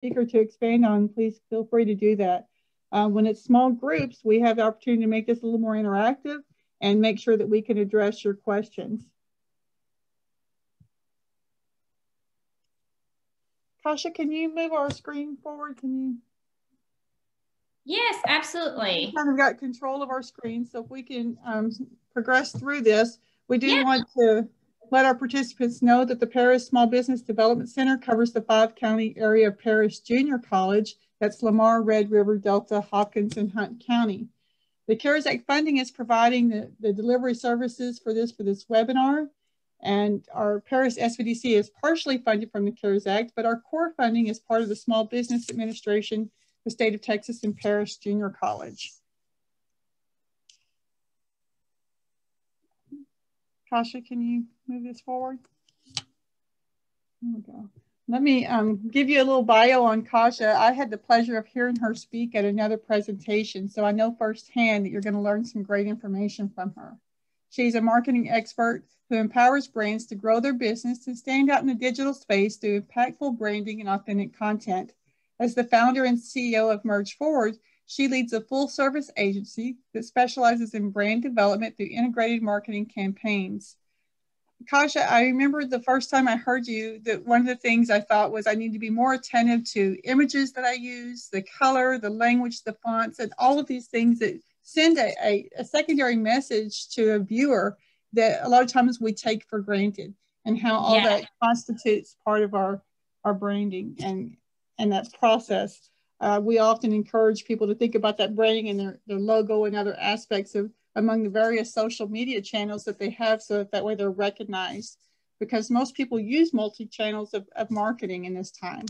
speaker to expand on, please feel free to do that. When it's small groups, we have the opportunity to make this a little more interactive and make sure that we can address your questions. Kasia, can you move our screen forward? Can you? Yes, absolutely. We kind of got control of our screen, so if we can progress through this, we do want to let our participants know that the Paris Small Business Development Center covers the 5-county area of Paris Junior College. That's Lamar, Red River, Delta, Hawkins, and Hunt County. The CARES Act funding is providing the delivery services for this webinar. And our Paris SVDC is partially funded from the CARES Act, but our core funding is part of the Small Business Administration, the state of Texas, and Paris Junior College. Kasia, can you move this forward? There we go. Let me give you a little bio on Kasia. I had the pleasure of hearing her speak at another presentation, so I know firsthand that you're going to learn some great information from her. She's a marketing expert who empowers brands to grow their business and stand out in the digital space through impactful branding and authentic content. As the founder and CEO of Merge Forward, she leads a full-service agency that specializes in brand development through integrated marketing campaigns. Kasia, I remember the first time I heard you that one of the things I thought was I need to be more attentive to images that I use, the color, the language, the fonts, and all of these things that send a secondary message to a viewer that a lot of times we take for granted, and how all that constitutes part of our branding and that process. We often encourage people to think about that branding and their logo and other aspects of among the various social media channels that they have, so that way they're recognized, because most people use multi-channels of marketing in this time.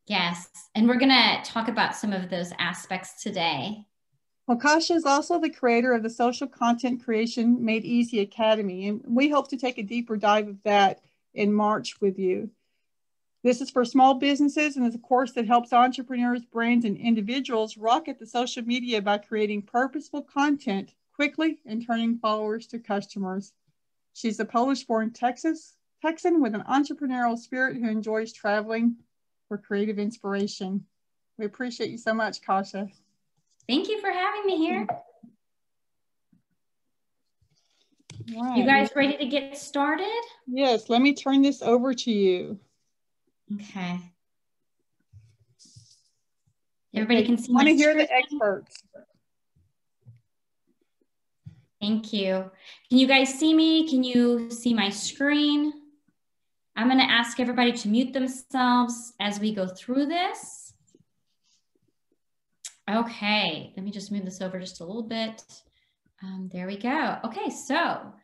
Yes, and we're gonna talk about some of those aspects today. Well, Kasia is also the creator of the Social Content Creation Made Easy Academy, and we hope to take a deeper dive of that in March with you. This is for small businesses and is a course that helps entrepreneurs, brands, and individuals rocket the social media by creating purposeful content quickly and turning followers to customers. She's a Polish-born Texan with an entrepreneurial spirit who enjoys traveling for creative inspiration. We appreciate you so much, Kasia. Thank you for having me here. Right. You guys ready to get started? Yes, let me turn this over to you. Okay. Everybody can see my screen. I want to hear screen? the experts. Thank you. Can you guys see me? Can you see my screen? I'm going to ask everybody to mute themselves as we go through this. Okay, let me just move this over just a little bit. There we go. Okay, so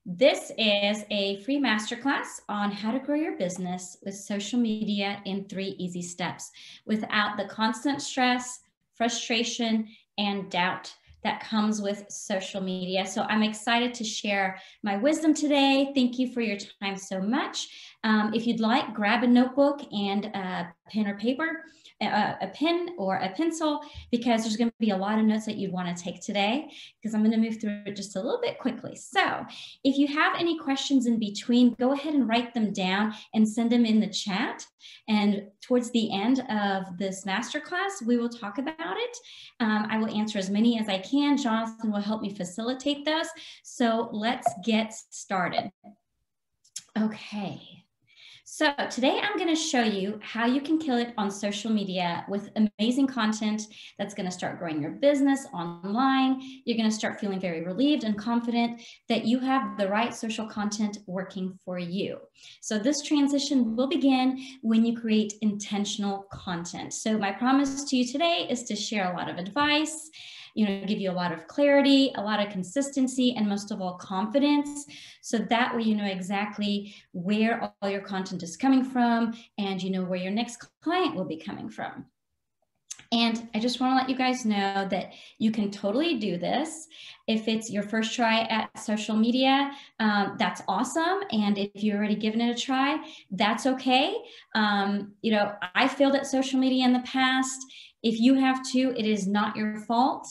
this is a free masterclass on how to grow your business with social media in 3 easy steps without the constant stress, frustration, and doubt that comes with social media. So I'm excited to share my wisdom today. Thank you for your time so much. If you'd like, grab a notebook and a pen or paper, a pen or a pencil, because there's going to be a lot of notes that you'd want to take today, because I'm going to move through it just a little bit quickly. So if you have any questions in between, go ahead and write them down and send them in the chat. And towards the end of this masterclass, we will talk about it. I will answer as many as I can. Jonathan will help me facilitate those. So let's get started. Okay. So today I'm going to show you how you can kill it on social media with amazing content that's going to start growing your business online. You're going to start feeling very relieved and confident that you have the right social content working for you. So this transition will begin when you create intentional content. So my promise to you today is to share a lot of advice, give you a lot of clarity, a lot of consistency, and most of all, confidence. So that way you know exactly where all your content is coming from, and you know where your next client will be coming from. And I just want to let you guys know that you can totally do this. If it's your first try at social media, that's awesome. And if you've already given it a try, that's okay. I failed at social media in the past. If you have too, it is not your fault.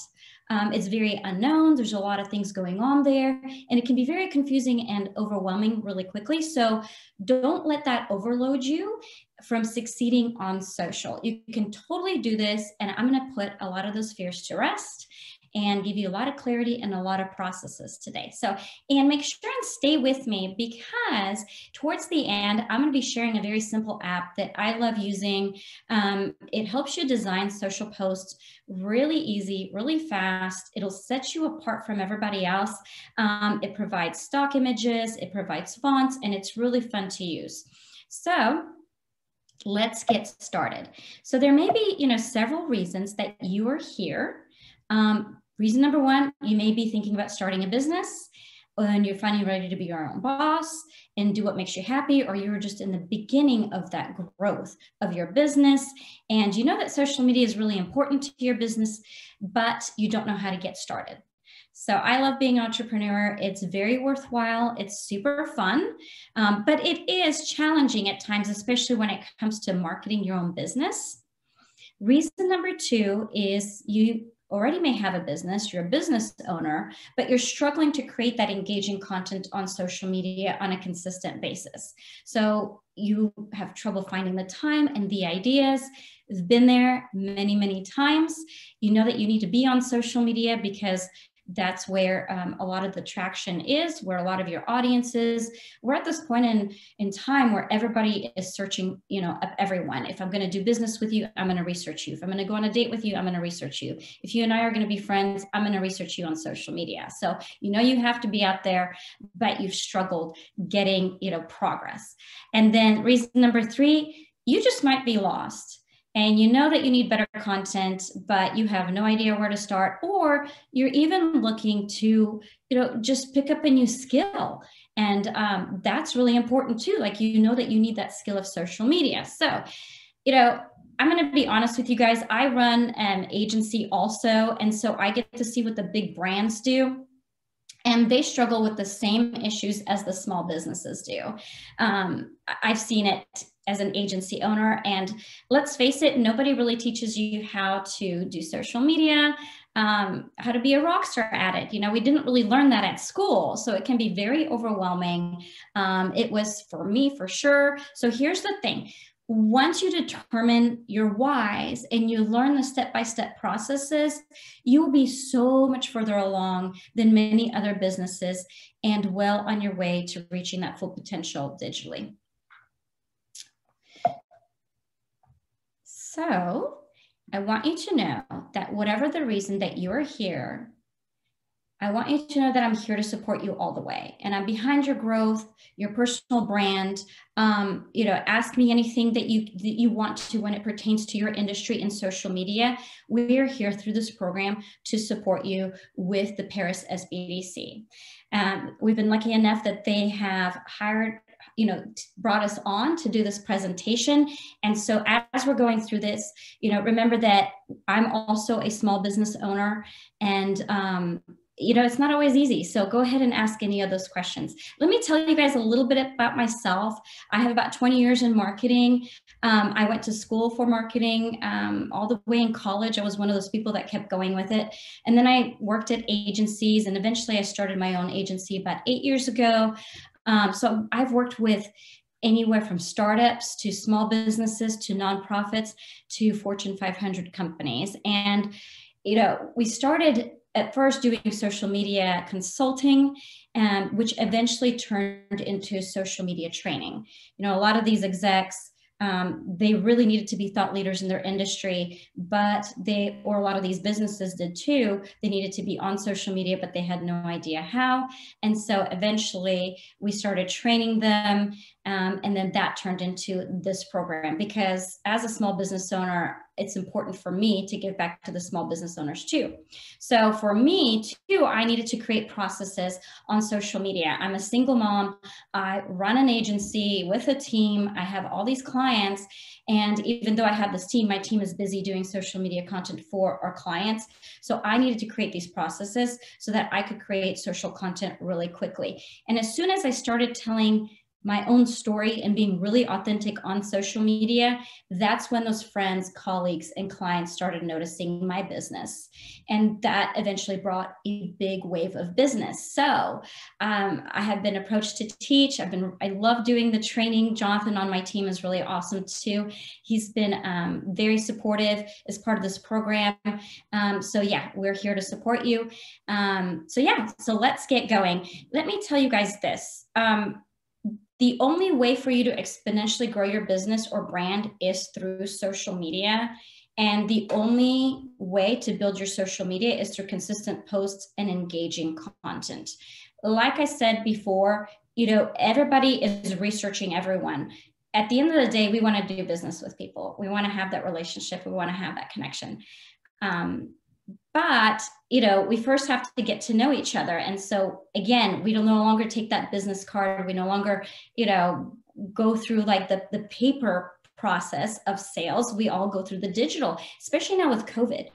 It's very unknown. There's a lot of things going on there, and it can be very confusing and overwhelming really quickly. So don't let that overload you from succeeding on social. You can totally do this, and I'm going to put a lot of those fears to rest and give you a lot of clarity and a lot of processes today. So, and make sure and stay with me, because towards the end, I'm going to be sharing a very simple app that I love using. It helps you design social posts really easy, really fast. It'll set you apart from everybody else. It provides stock images, it provides fonts, and it's really fun to use. So let's get started. So there may be, several reasons that you are here. Reason number one, you may be thinking about starting a business, and you're finally ready to be your own boss and do what makes you happy, or you're just in the beginning of that growth of your business, and you know that social media is really important to your business, but you don't know how to get started. So I love being an entrepreneur. It's very worthwhile. It's super fun, but it is challenging at times, especially when it comes to marketing your own business. Reason number two is you already may have a business, you're a business owner, but you're struggling to create that engaging content on social media on a consistent basis. So you have trouble finding the time and the ideas. It's been there many, many times. You know that you need to be on social media because that's where a lot of the traction is, where a lot of your audience is. We're at this point in time where everybody is searching, up everyone. If I'm going to do business with you, I'm going to research you. If I'm going to go on a date with you, I'm going to research you. If you and I are going to be friends, I'm going to research you on social media. So, you have to be out there, but you've struggled getting, progress. And then reason number three, you just might be lost. And you know that you need better content, but you have no idea where to start, or you're even looking to, just pick up a new skill. And that's really important too. Like, that you need that skill of social media. So, I'm going to be honest with you guys. I run an agency also. And so I get to see what the big brands do. And they struggle with the same issues as the small businesses do. I've seen it as an agency owner, and let's face it, nobody really teaches you how to do social media, how to be a rock star at it. We didn't really learn that at school, so it can be very overwhelming. It was for me, for sure. So here's the thing. Once you determine your whys and you learn the step-by-step processes, you will be so much further along than many other businesses and well on your way to reaching that full potential digitally. So I want you to know that whatever the reason that you're here, I want you to know that I'm here to support you all the way. And I'm behind your growth, your personal brand. Ask me anything that you want to when it pertains to your industry and social media. We're here through this program to support you with the Paris SBDC. We've been lucky enough that they have brought us on to do this presentation. And so as we're going through this, remember that I'm also a small business owner, and it's not always easy. So go ahead and ask any of those questions. Let me tell you guys a little bit about myself. I have about 20 years in marketing. I went to school for marketing all the way in college. I was one of those people that kept going with it. And then I worked at agencies, and eventually I started my own agency about 8 years ago. So I've worked with anywhere from startups to small businesses to nonprofits to Fortune 500 companies. And, we started at first doing social media consulting, which eventually turned into social media training. A lot of these execs, they really needed to be thought leaders in their industry, but a lot of these businesses did too. They needed to be on social media, but they had no idea how. And so eventually we started training them. And then that turned into this program, because as a small business owner, it's important for me to give back to the small business owners too. So for me too, I needed to create processes on social media. I'm a single mom. I run an agency with a team. I have all these clients. And even though I have this team, my team is busy doing social media content for our clients. So I needed to create these processes so that I could create social content really quickly. And as soon as I started telling my own story and being really authentic on social media, that's when those friends, colleagues, and clients started noticing my business. And that eventually brought a big wave of business. So I have been approached to teach. I love doing the training. Jonathan on my team is really awesome too. He's been very supportive as part of this program. So yeah, we're here to support you. So let's get going. Let me tell you guys this. The only way for you to exponentially grow your business or brand is through social media. And the only way to build your social media is through consistent posts and engaging content. Like I said before, everybody is researching everyone. At the end of the day, we want to do business with people. We want to have that relationship. We want to have that connection. But, we first have to get to know each other. And so again, we don't no longer take that business card. We no longer, go through like the paper process of sales. We all go through the digital, especially now with COVID,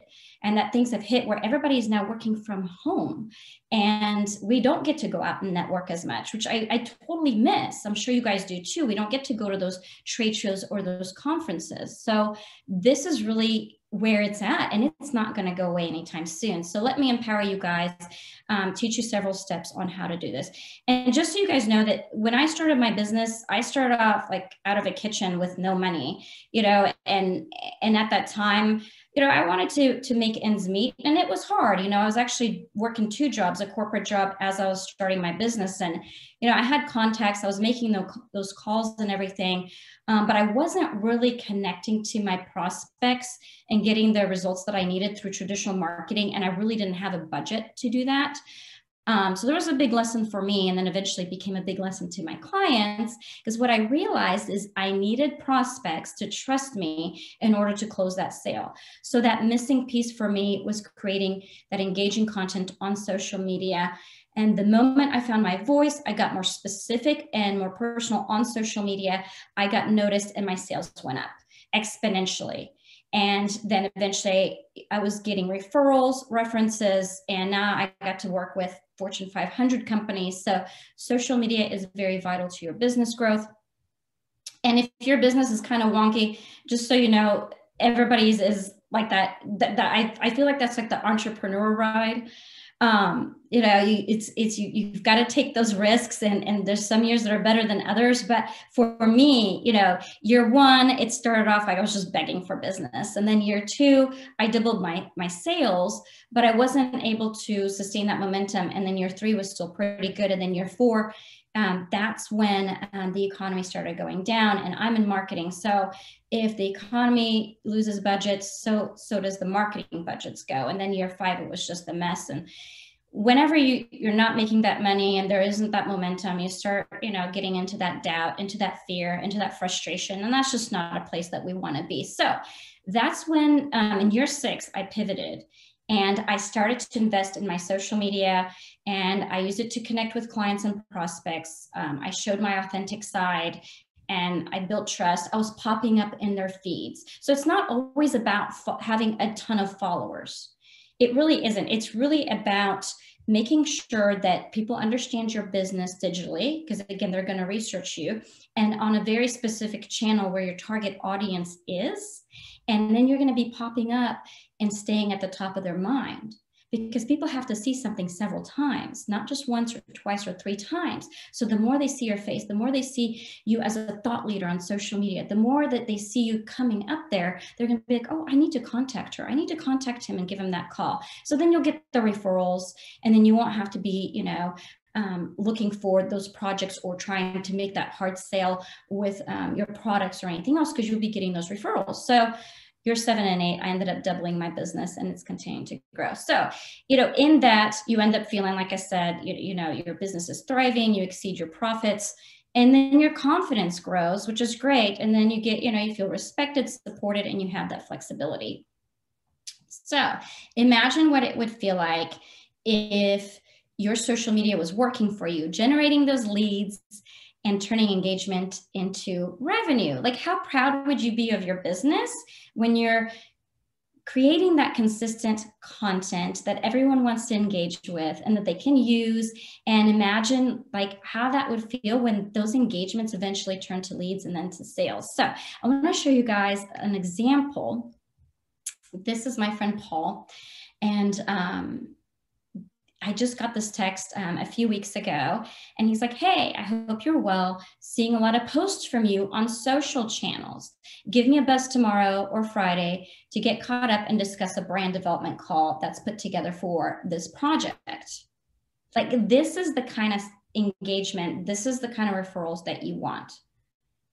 and that things have hit where everybody is now working from home and we don't get to go out and network as much, which I totally miss. I'm sure you guys do too. We don't get to go to those trade shows or those conferences. So this is really where it's at, and it's not going to go away anytime soon. So let me empower you guys, teach you several steps on how to do this. And just so you guys know that when I started my business, I started off like out of a kitchen with no money, and at that time, I wanted to make ends meet, and it was hard. I was actually working 2 jobs, a corporate job as I was starting my business. And, I had contacts, I was making those calls and everything, but I wasn't really connecting to my prospects and getting the results that I needed through traditional marketing. And I really didn't have a budget to do that. So there was a big lesson for me, and then eventually became a big lesson to my clients, because what I realized is I needed prospects to trust me in order to close that sale. So that missing piece for me was creating that engaging content on social media. And the moment I found my voice, I got more specific and more personal on social media, I got noticed and my sales went up exponentially. And then eventually I was getting referrals, references, and now I got to work with Fortune 500 companies. So social media is very vital to your business growth. And if your business is kind of wonky, just so you know, everybody's is like that. I feel like that's like the entrepreneur ride. You've got to take those risks, and there's some years that are better than others. But for me, year 1, it started off like I was just begging for business. And then year 2, I doubled my sales, but I wasn't able to sustain that momentum. And then year 3 was still pretty good. And then year 4, that's when the economy started going down, and I'm in marketing. So if the economy loses budgets, so does the marketing budgets go. And then year 5, it was just a mess. And whenever you're not making that money and there isn't that momentum, you start, getting into that doubt, into that fear, into that frustration. And that's just not a place that we want to be. So that's when in year 6, I pivoted. And I started to invest in my social media, and I used it to connect with clients and prospects. I showed my authentic side, and I built trust. I was popping up in their feeds. So it's not always about having a ton of followers. It really isn't. It's really about making sure that people understand your business digitally, because again, they're going to research you, and on a very specific channel where your target audience is. And then you're going to be popping up and staying at the top of their mind, because people have to see something several times, not just once or twice or 3 times. So the more they see your face, the more they see you as a thought leader on social media, the more that they see you coming up there, they're going to be like, oh, I need to contact her. I need to contact him and give him that call. So then you'll get the referrals, and then you won't have to be, looking for those projects or trying to make that hard sale with your products or anything else, because you'll be getting those referrals. So year 7 and 8, I ended up doubling my business, and it's continuing to grow. So, in that, you end up feeling, like I said, your business is thriving, you exceed your profits, and then your confidence grows, which is great. And then you get, you feel respected, supported, and you have that flexibility. So imagine what it would feel like if your social media was working for you, generating those leads and turning engagement into revenue. Like, how proud would you be of your business when you're creating that consistent content that everyone wants to engage with and that they can use, and imagine like how that would feel when those engagements eventually turn to leads and then to sales. So I want to show you guys an example. This is my friend Paul, and I just got this text a few weeks ago, and he's like, hey, I hope you're well. Seeing a lot of posts from you on social channels. Give me a buzz tomorrow or Friday to get caught up and discuss a brand development call that's put together for this project. Like, this is the kind of engagement, this is the kind of referrals that you want.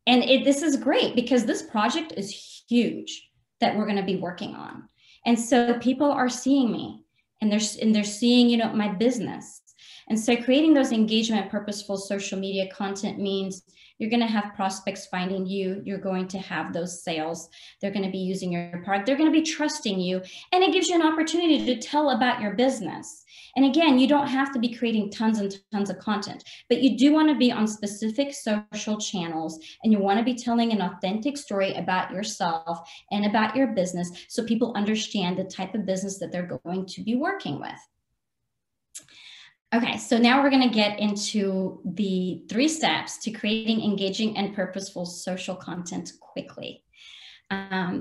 And this is great because this project is huge that we're going to be working on. And so people are seeing me. And they're seeing, you know, my business. And so creating those engagement, purposeful social media content means you're going to have prospects finding you. You're going to have those sales. They're going to be using your product. They're going to be trusting you. And it gives you an opportunity to tell about your business. And again, you don't have to be creating tons and tons of content, but you do want to be on specific social channels, and you want to be telling an authentic story about yourself and about your business so people understand the type of business that they're going to be working with. Okay, so now we're going to get into the 3 steps to creating engaging and purposeful social content quickly.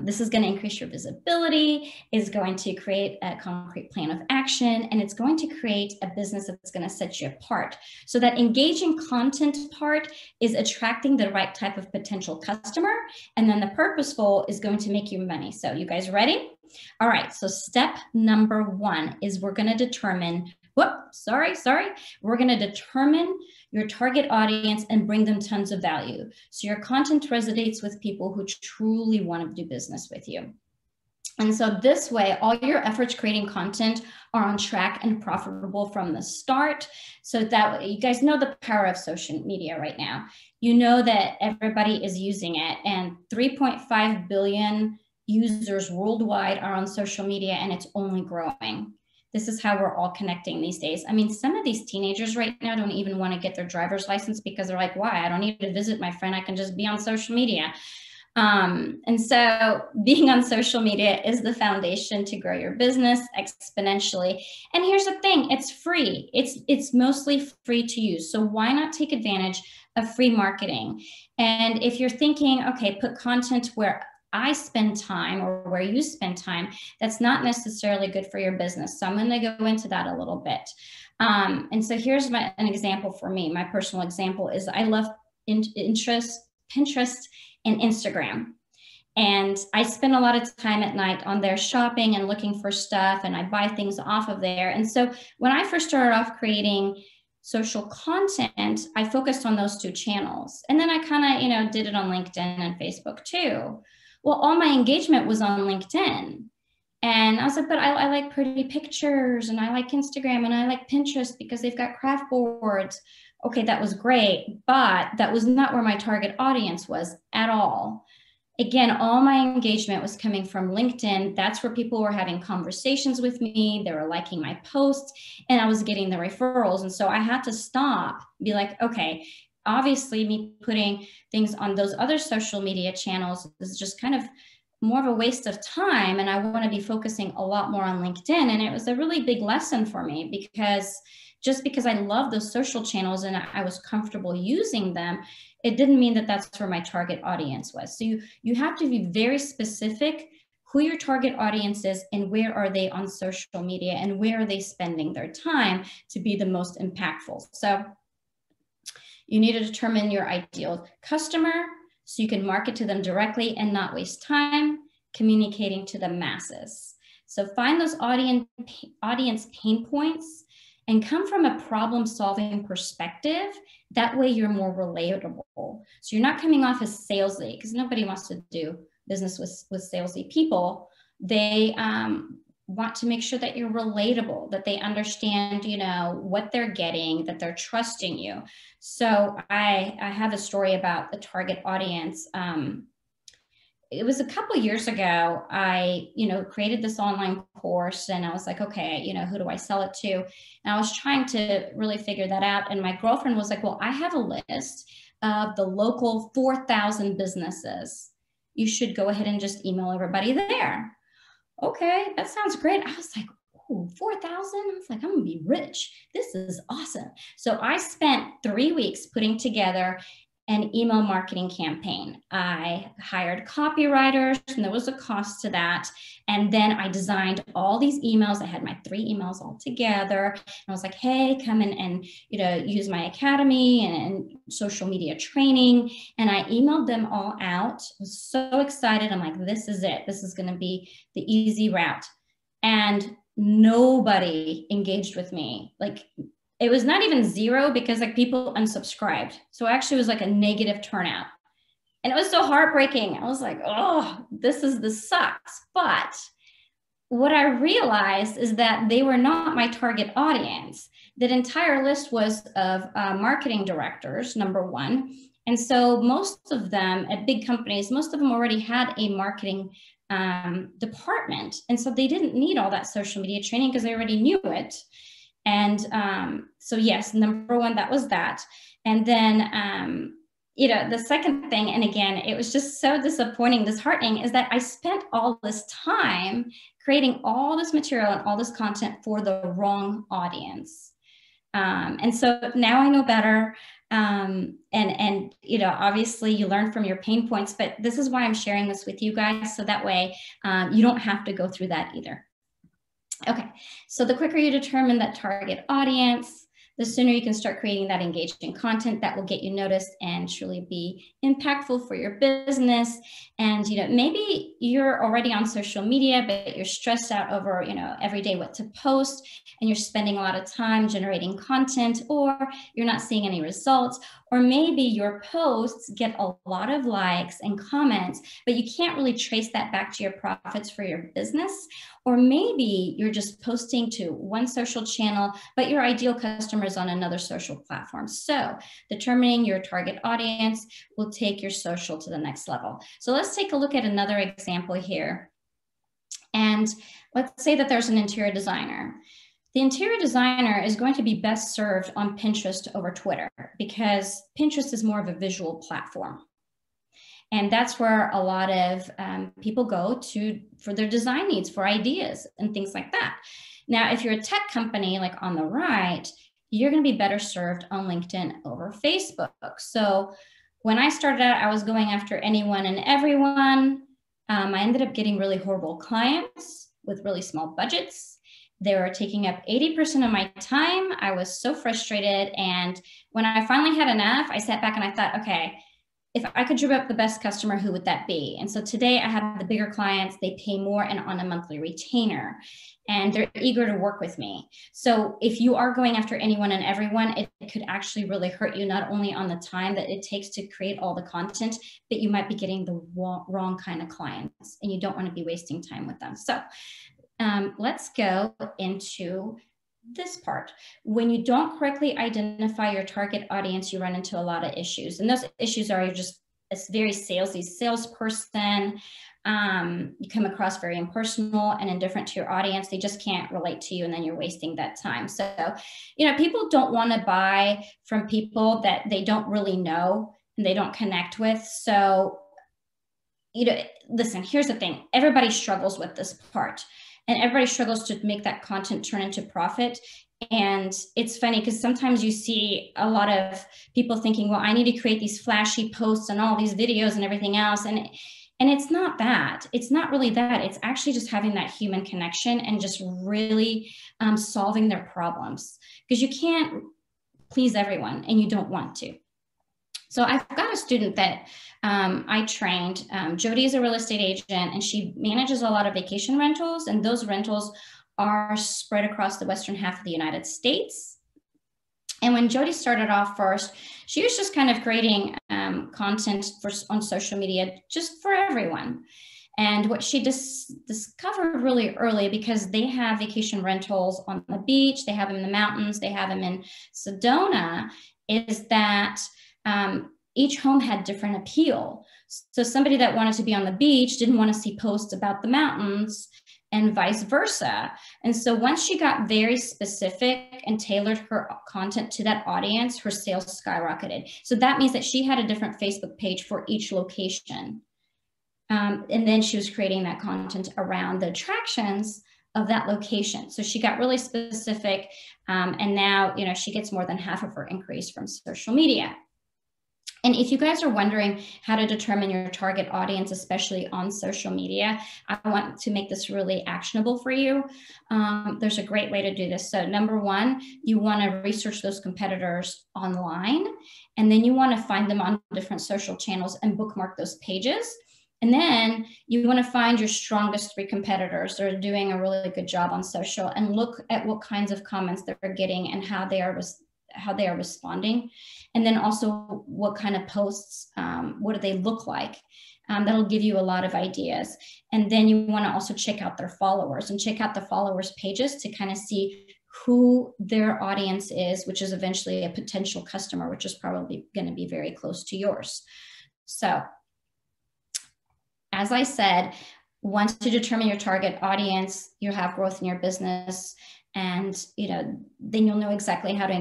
This is going to increase your visibility, is going to create a concrete plan of action, and it's going to create a business that's going to set you apart. So that engaging content part is attracting the right type of potential customer, and then the purposeful is going to make you money. So you guys ready? All right, so step number 1 is we're going to determine, we're going to determine your target audience and bring them tons of value. So your content resonates with people who truly want to do business with you. And so this way, all your efforts creating content are on track and profitable from the start. So that you guys know the power of social media right now. You know that everybody is using it, and 3.5 billion users worldwide are on social media, and it's only growing. This is how we're all connecting these days. I mean, some of these teenagers right now don't even want to get their driver's license because they're like, why? I don't need to visit my friend. I can just be on social media. And so being on social media is the foundation to grow your business exponentially. And here's the thing, it's free. It's mostly free to use. So why not take advantage of free marketing? And if you're thinking, okay, put content where I spend time or where you spend time, that's not necessarily good for your business. So I'm going to go into that a little bit. And so here's an example for me. My personal example is I love Pinterest and Instagram. And I spend a lot of time at night on there shopping and looking for stuff, and I buy things off of there. And so when I first started off creating social content, I focused on those 2 channels. And then I kind of, did it on LinkedIn and Facebook too. Well, all my engagement was on LinkedIn. And I was like, but I like pretty pictures, and I like Instagram, and I like Pinterest because they've got craft boards. Okay, that was great, but that was not where my target audience was at all. Again, all my engagement was coming from LinkedIn. That's where people were having conversations with me. They were liking my posts, and I was getting the referrals. And so I had to stop, be like, okay, obviously me putting things on those other social media channels is just kind of more of a waste of time. And I want to be focusing a lot more on LinkedIn. And it was a really big lesson for me, because just because I love those social channels and I was comfortable using them, it didn't mean that that's where my target audience was. So you have to be very specific who your target audience is and where are they on social media and where are they spending their time to be the most impactful. So you need to determine your ideal customer so you can market to them directly and not waste time communicating to the masses. So find those audience pain points and come from a problem-solving perspective. That way you're more relatable. So you're not coming off as salesy, because nobody wants to do business with salesy people. They want to make sure that you're relatable, that they understand, what they're getting, that they're trusting you. So I have a story about the target audience. It was a couple of years ago, I, created this online course, and I was like, okay, who do I sell it to? And I was trying to really figure that out. And my girlfriend was like, well, I have a list of the local 4,000 businesses. You should go ahead and just email everybody there. okay, that sounds great. I was like, oh, 4,000. I was like, I'm gonna be rich. This is awesome. So I spent 3 weeks putting together an email marketing campaign. I hired copywriters, and there was a cost to that. And then I designed all these emails. I had my 3 emails all together. And I was like, hey, come in and use my academy and social media training. And I emailed them all out. I was so excited. I'm like, this is it. This is going to be the easy route. And nobody engaged with me. Like, it was not even 0 because like people unsubscribed. So actually it was like a negative turnout. And it was so heartbreaking. I was like, oh, this sucks. But what I realized is that they were not my target audience. That entire list was of marketing directors, number one. And so most of them at big companies, most of them already had a marketing department. And so they didn't need all that social media training because they already knew it. And so yes, number one, that was that. And then, the second thing, and again, it was just so disappointing, disheartening, is that I spent all this time creating all this material and all this content for the wrong audience. And so now I know better. And obviously you learn from your pain points, but this is why I'm sharing this with you guys. So that way you don't have to go through that either. Okay, so the quicker you determine that target audience, the sooner you can start creating that engaging content that will get you noticed and truly be impactful for your business. And, maybe you're already on social media, but you're stressed out over, every day what to post, and you're spending a lot of time generating content, or you're not seeing any results, or maybe your posts get a lot of likes and comments, but you can't really trace that back to your profits for your business. Or maybe you're just posting to one social channel, but your ideal customer is on another social platform. So determining your target audience will take your social to the next level. So let's take a look at another example here. And let's say that there's an interior designer. The interior designer is going to be best served on Pinterest over Twitter because Pinterest is more of a visual platform. And that's where a lot of people go to for their design needs, for ideas and things like that. Now, if you're a tech company, like on the right, you're going to be better served on LinkedIn over Facebook. So when I started out, I was going after anyone and everyone. I ended up getting really horrible clients with really small budgets. They were taking up 80% of my time. I was so frustrated. And when I finally had enough, I sat back and I thought, okay, if I could dream up the best customer, who would that be? And so today I have the bigger clients, they pay more and on a monthly retainer, and they're eager to work with me. So if you are going after anyone and everyone, it could actually really hurt you, not only on the time that it takes to create all the content, but you might be getting the wrong kind of clients, and you don't want to be wasting time with them. So let's go into this part. When you don't correctly identify your target audience, you run into a lot of issues. And those issues are you're just a very salesy salesperson. You come across very impersonal and indifferent to your audience. They just can't relate to you, and then you're wasting that time. So, people don't want to buy from people that they don't really know and they don't connect with. So, listen, here's the thing. Everybody struggles with this part. And everybody struggles to make that content turn into profit. And it's funny because sometimes you see a lot of people thinking, well, I need to create these flashy posts and all these videos and everything else. And it's not that. It's not really that. It's actually just having that human connection and just really solving their problems. Because you can't please everyone and you don't want to. So I've got a student that I trained. Jody is a real estate agent, and she manages a lot of vacation rentals, and those rentals are spread across the western half of the United States. And when Jody started off first, she was just kind of creating content on social media just for everyone. And what she discovered really early, because they have vacation rentals on the beach, they have them in the mountains, they have them in Sedona, is that each home had different appeal. So somebody that wanted to be on the beach didn't want to see posts about the mountains, and vice versa. And so once she got very specific and tailored her content to that audience, her sales skyrocketed. So that means that she had a different Facebook page for each location. And then she was creating that content around the attractions of that location. So she got really specific, and now, you know, she gets more than half of her increase from social media. And if you guys are wondering how to determine your target audience, especially on social media, I want to make this really actionable for you. There's a great way to do this. So number one, you want to research those competitors online, and then you want to find them on different social channels and bookmark those pages. And then you want to find your strongest 3 competitors that are doing a really good job on social, and look at what kinds of comments they're getting and how they are responding. And then also what kind of posts, what do they look like? That'll give you a lot of ideas. And then you want to also check out their followers and check out the followers pages to kind of see who their audience is, which is eventually a potential customer, which is probably going to be very close to yours. So as I said, once you determine your target audience, you'll have growth in your business, and then you'll know exactly how to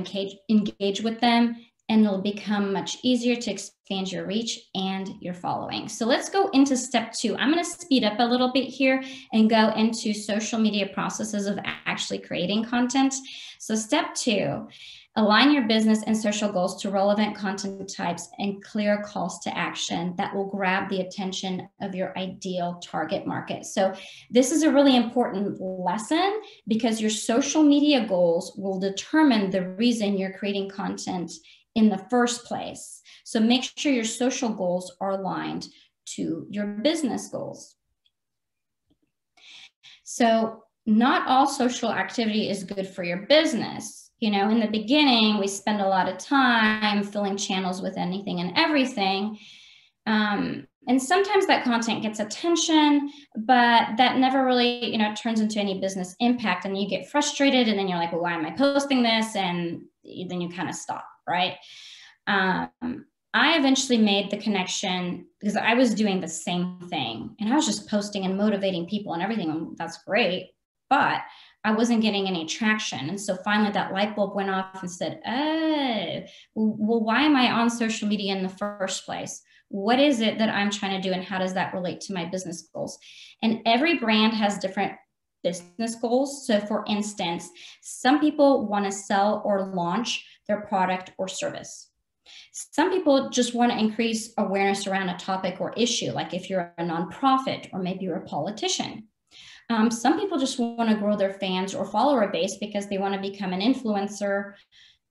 engage with them, and it'll become much easier to expand your reach and your following. So let's go into step 2. I'm going to speed up a little bit here and go into social media processes of actually creating content. So step 2, align your business and social goals to relevant content types and clear calls to action that will grab the attention of your ideal target market. So this is a really important lesson, because your social media goals will determine the reason you're creating content in the first place. So make sure your social goals are aligned to your business goals. So not all social activity is good for your business. In the beginning, we spend a lot of time filling channels with anything and everything. And sometimes that content gets attention, but that never really, turns into any business impact. And you get frustrated, and then you're like, well, why am I posting this? And then you kind of stop, right? I eventually made the connection, because I was doing the same thing, and I was just posting and motivating people and everything. And that's great, but I wasn't getting any traction. And so finally that light bulb went off and said, oh, well, why am I on social media in the first place? What is it that I'm trying to do, and how does that relate to my business goals? And every brand has different business goals. So for instance, some people want to sell or launch their product or service. Some people just want to increase awareness around a topic or issue, like if you're a nonprofit or maybe you're a politician. Some people just want to grow their fans or follower base because they want to become an influencer,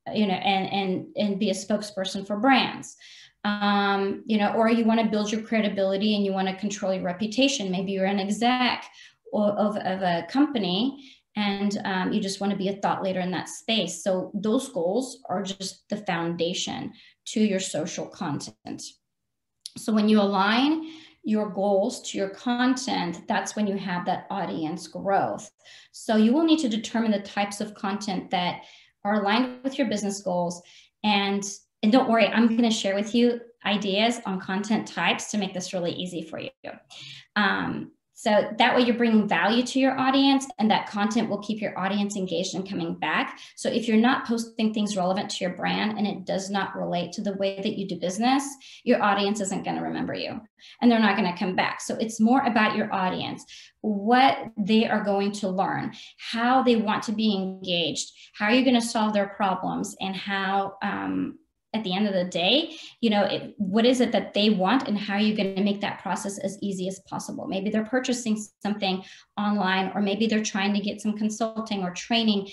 and be a spokesperson for brands. Or you want to build your credibility and you want to control your reputation. Maybe you're an exec of a company, and you just want to be a thought leader in that space. So those goals are just the foundation to your social content. So when you align your goals to your content, that's when you have that audience growth. So you will need to determine the types of content that are aligned with your business goals. And don't worry, I'm going to share with you ideas on content types to make this really easy for you. So that way you're bringing value to your audience, and that content will keep your audience engaged and coming back. So if you're not posting things relevant to your brand and it does not relate to the way that you do business, your audience isn't going to remember you, and they're not going to come back. So it's more about your audience, what they are going to learn, how they want to be engaged, how are you going to solve their problems, and how, at the end of the day, what is it that they want, and how are you going to make that process as easy as possible? Maybe they're purchasing something online, or maybe they're trying to get some consulting or training.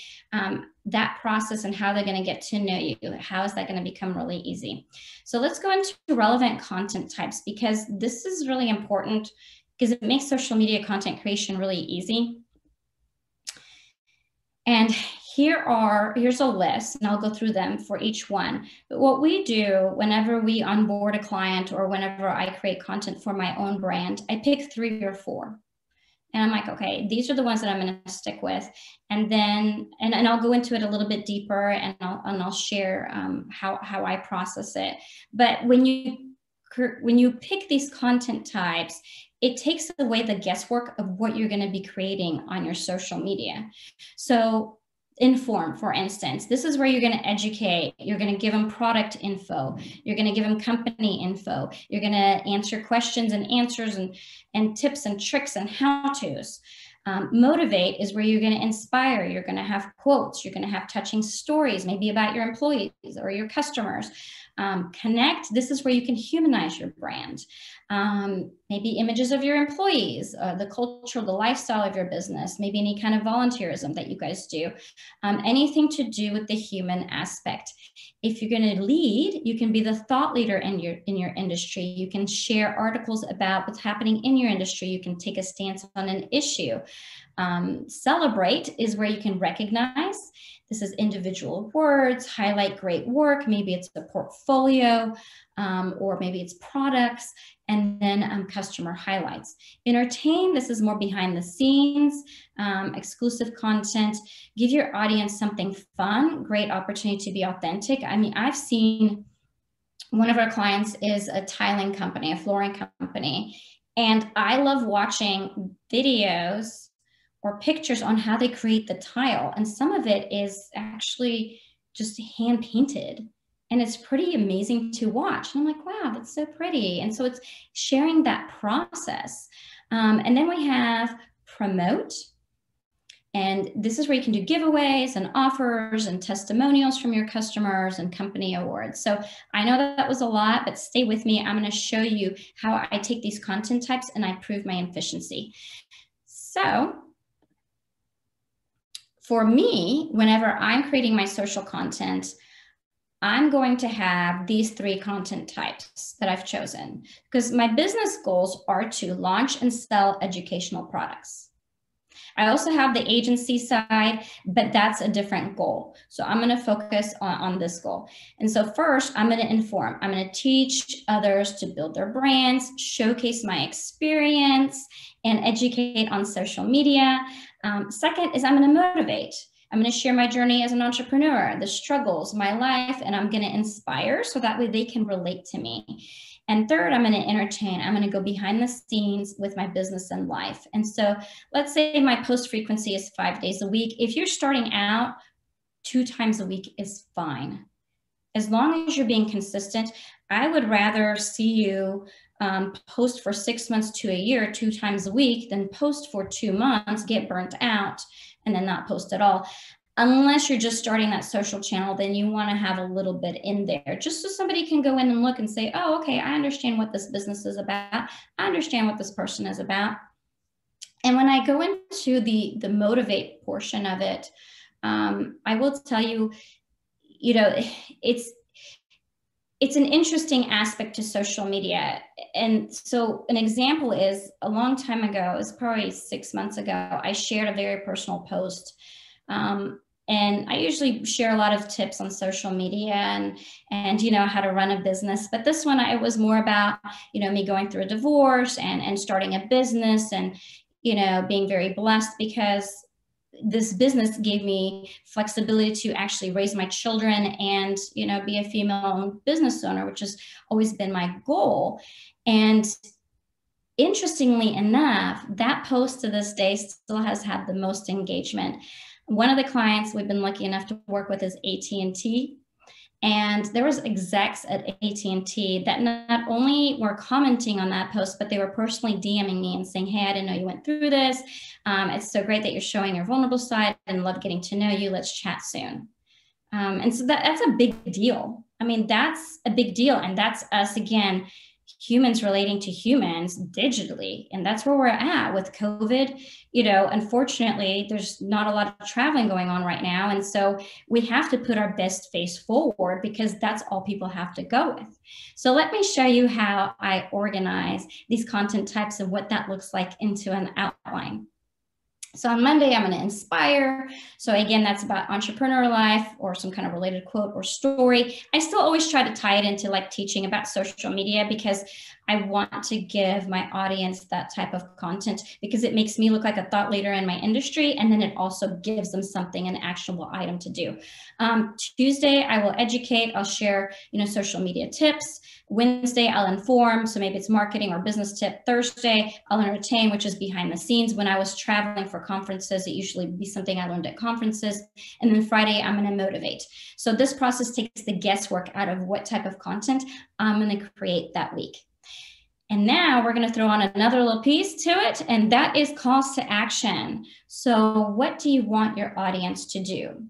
That process and how they're going to get to know you, how is that going to become really easy? So let's go into relevant content types, because this is really important, because it makes social media content creation really easy. And here's a list, and I'll go through them for each one. But what we do whenever we onboard a client, or whenever I create content for my own brand, I pick 3 or 4. And I'm like, okay, these are the ones that I'm going to stick with. And then, and I'll go into it a little bit deeper, and I'll share how I process it. But when you pick these content types, it takes away the guesswork of what you're going to be creating on your social media. So inform, for instance. This is where you're going to educate. You're going to give them product info. You're going to give them company info. You're going to answer questions and answers and tips and tricks and how-tos. Motivate is where you're going to inspire. You're going to have quotes. You're going to have touching stories, maybe about your employees or your customers. Connect, this is where you can humanize your brand. Maybe images of your employees, the culture, the lifestyle of your business, maybe any kind of volunteerism that you guys do, anything to do with the human aspect. If you're going to lead, you can be the thought leader in your industry. You can share articles about what's happening in your industry. You can take a stance on an issue. Celebrate is where you can recognize. This is individual words, highlight great work. Maybe it's a portfolio, or maybe it's products, and then customer highlights. Entertain, this is more behind the scenes, exclusive content. Give your audience something fun, great opportunity to be authentic. I mean, I've seen one of our clients is a tiling company, a flooring company, and I love watching videos or pictures on how they create the tile. And some of it is actually just hand painted. And it's pretty amazing to watch. And I'm like, wow, that's so pretty. And so it's sharing that process. And then we have promote. And this is where you can do giveaways and offers and testimonials from your customers and company awards. So I know that was a lot, but stay with me. I'm going to show you how I take these content types and I prove my efficiency. So for me, whenever I'm creating my social content, I'm going to have these 3 content types that I've chosen because my business goals are to launch and sell educational products. I also have the agency side, but that's a different goal. So I'm going to focus on this goal. And so first, I'm going to inform. I'm going to teach others to build their brands, showcase my experience, and educate on social media. Second is I'm going to motivate. I'm going to share my journey as an entrepreneur, the struggles, my life, and I'm going to inspire so that way they can relate to me. And third, I'm going to entertain. I'm going to go behind the scenes with my business and life. And so let's say my post frequency is 5 days a week. If you're starting out, 2 times a week is fine. As long as you're being consistent, I would rather see you post for 6 months to a year, 2 times a week, than post for 2 months, get burnt out, and then not post at all. Unless you're just starting that social channel, then you want to have a little bit in there just so somebody can go in and look and say, oh, okay, I understand what this business is about. I understand what this person is about. And when I go into the motivate portion of it, I will tell you, it's an interesting aspect to social media. And so an example is a long time ago, it's probably 6 months ago, I shared a very personal post. And I usually share a lot of tips on social media and how to run a business. But this one, it was more about, me going through a divorce and starting a business and, being very blessed because this business gave me flexibility to actually raise my children and, be a female-owned business owner, which has always been my goal. And interestingly enough, that post to this day still has had the most engagement. One of the clients we've been lucky enough to work with is AT&T. And there was execs at AT&T that not only were commenting on that post, but they were personally DMing me and saying, hey, I didn't know you went through this. It's so great that you're showing your vulnerable side and love getting to know you. Let's chat soon. And so that's a big deal. I mean, that's a big deal. And that's us, again, humans relating to humans digitally. And that's where we're at with COVID. Unfortunately, there's not a lot of traveling going on right now. And so we have to put our best face forward because that's all people have to go with. So let me show you how I organize these content types and what that looks like into an outline. So on Monday, I'm going to inspire. So again, that's about entrepreneur life or some kind of related quote or story. I still always try to tie it into like teaching about social media because I want to give my audience that type of content because it makes me look like a thought leader in my industry. And then it also gives them something, an actionable item to do. Tuesday, I will educate. I'll share, social media tips. Wednesday, I'll inform. So maybe it's marketing or business tip. Thursday, I'll entertain, which is behind the scenes. When I was traveling for conferences, it usually would be something I learned at conferences. And then Friday, I'm going to motivate. So this process takes the guesswork out of what type of content I'm going to create that week. And now we're going to throw on another little piece to it, and that is calls to action. So what do you want your audience to do?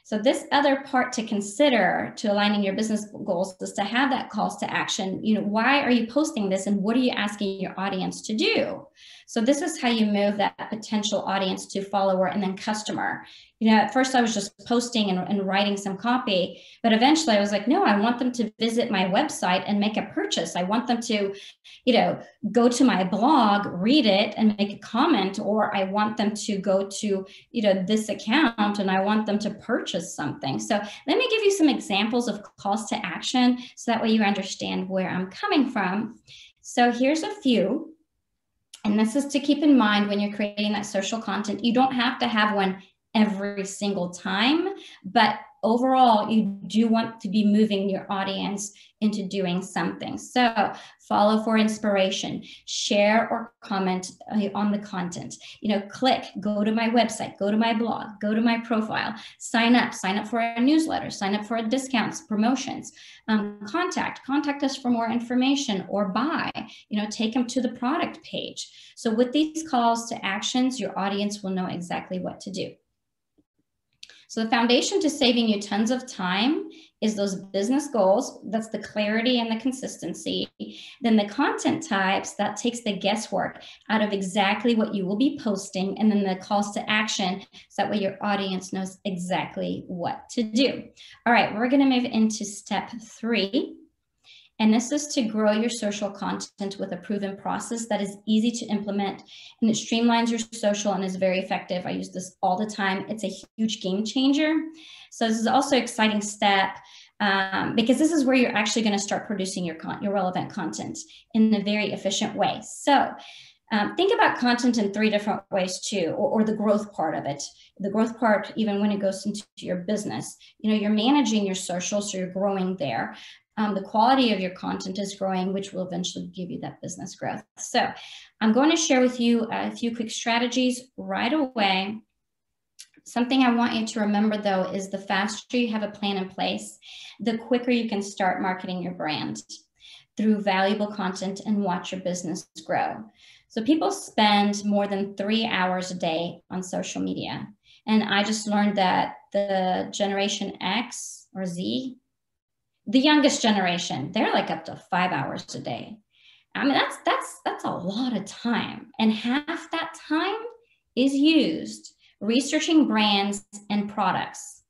So this other part to consider to aligning your business goals is to have that calls to action. Why are you posting this and what are you asking your audience to do? So this is how you move that potential audience to follower and then customer. At first I was just posting and writing some copy, but eventually I was like, no, I want them to visit my website and make a purchase. I want them to, go to my blog, read it and make a comment, or I want them to go to, this account and I want them to purchase something. So let me give you some examples of calls to action so that way you understand where I'm coming from. So here's a few. And this is to keep in mind when you're creating that social content. You don't have to have one every single time, but overall, you do want to be moving your audience into doing something. So follow for inspiration, share or comment on the content, click, go to my website, go to my blog, go to my profile, sign up for a newsletter, sign up for discounts, promotions, contact us for more information or buy, take them to the product page. So with these calls to actions, your audience will know exactly what to do. So the foundation to saving you tons of time is those business goals. That's the clarity and the consistency. Then the content types, that takes the guesswork out of exactly what you will be posting. And then the calls to action, so that way your audience knows exactly what to do. All right, we're going to move into step 3. And this is to grow your social content with a proven process that is easy to implement and it streamlines your social and is very effective. I use this all the time. It's a huge game changer. So this is also an exciting step because this is where you're actually going to start producing your relevant content in a very efficient way. So think about content in 3 different ways too, or the growth part of it. The growth part, even when it goes into your business, you're managing your social, so you're growing there. The quality of your content is growing, which will eventually give you that business growth. So I'm going to share with you a few quick strategies right away. Something I want you to remember though is the faster you have a plan in place, the quicker you can start marketing your brand through valuable content and watch your business grow. So people spend more than 3 hours a day on social media. And I just learned that the Generation X or Z, the youngest generation, they're like up to 5 hours a day. I mean, that's a lot of time. And half that time is used researching brands and products.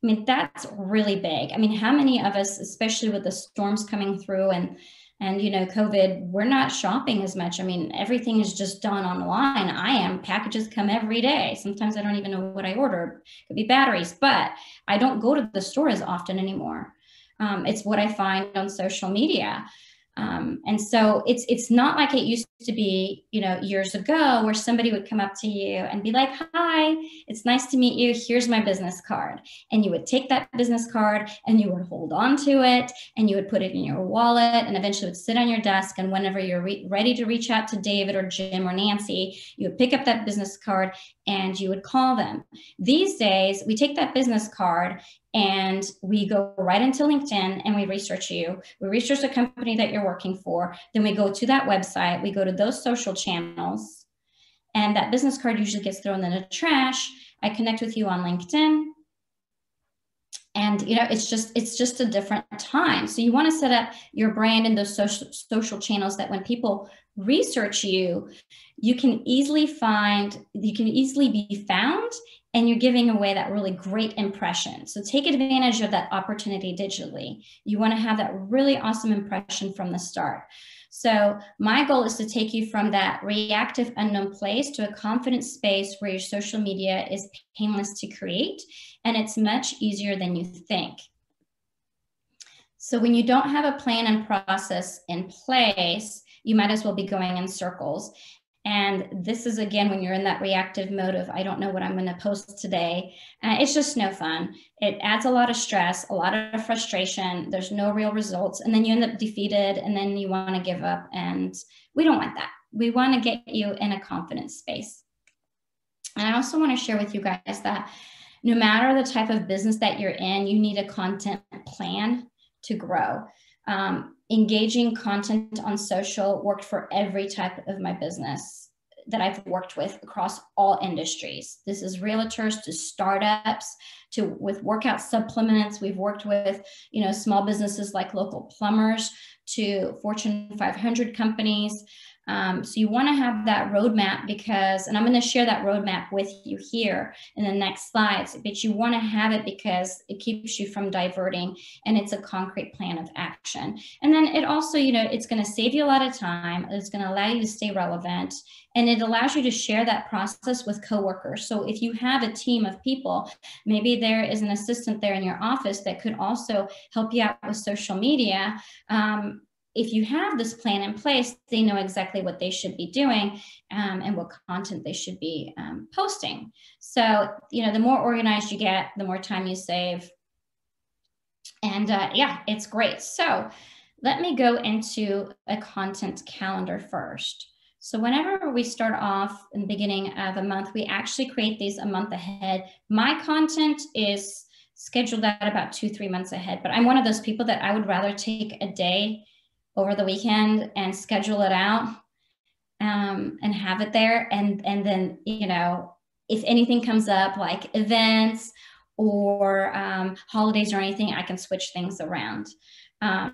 I mean, that's really big. I mean, how many of us, especially with the storms coming through and COVID, we're not shopping as much. I mean, everything is just done online. Packages come every day. Sometimes I don't even know what I ordered. It could be batteries, but I don't go to the store as often anymore. It's what I find on social media. And so it's not like it used to be, years ago where somebody would come up to you and be like, hi, it's nice to meet you. Here's my business card. And you would take that business card and you would hold on to it and you would put it in your wallet and eventually would sit on your desk. And whenever you're ready to reach out to David or Jim or Nancy, you would pick up that business card and you would call them. These days, we take that business card and we go right into LinkedIn and we research you. We research the company that you're working for. Then we go to that website. We go to those social channels. And that business card usually gets thrown in the trash. I connect with you on LinkedIn. And it's just a different time. So you want to set up your brand in those social channels that when people research you, you can easily be found, and you're giving away that really great impression. So take advantage of that opportunity digitally. You want to have that really awesome impression from the start. So my goal is to take you from that reactive unknown place to a confident space where your social media is painless to create, and it's much easier than you think. So when you don't have a plan and process in place, you might as well be going in circles. And this is, again, when you're in that reactive mode of, I don't know what I'm going to post today. It's just no fun. It adds a lot of stress, a lot of frustration. There's no real results. And then you end up defeated, and then you want to give up. And we don't want that. We want to get you in a confidence space. And I also want to share with you guys that no matter the type of business that you're in, you need a content plan to grow. Engaging content on social worked for every type of my business that I've worked with across all industries. This is realtors to startups to with workout supplements. We've worked with, small businesses like local plumbers to Fortune 500 companies. So you want to have that roadmap because, and I'm going to share that roadmap with you here in the next slides, but you want to have it because it keeps you from diverting, and it's a concrete plan of action. And then it also, it's going to save you a lot of time. It's going to allow you to stay relevant, and it allows you to share that process with coworkers. So if you have a team of people, maybe there is an assistant there in your office that could also help you out with social media. If you have this plan in place, they know exactly what they should be doing and what content they should be posting. So, the more organized you get, the more time you save. And yeah, it's great. So let me go into a content calendar first. So whenever we start off in the beginning of a month, we actually create these a month ahead. My content is scheduled out about 2-3 months ahead, but I'm one of those people that I would rather take a day over the weekend and schedule it out and have it there. And then, if anything comes up like events or holidays or anything, I can switch things around. I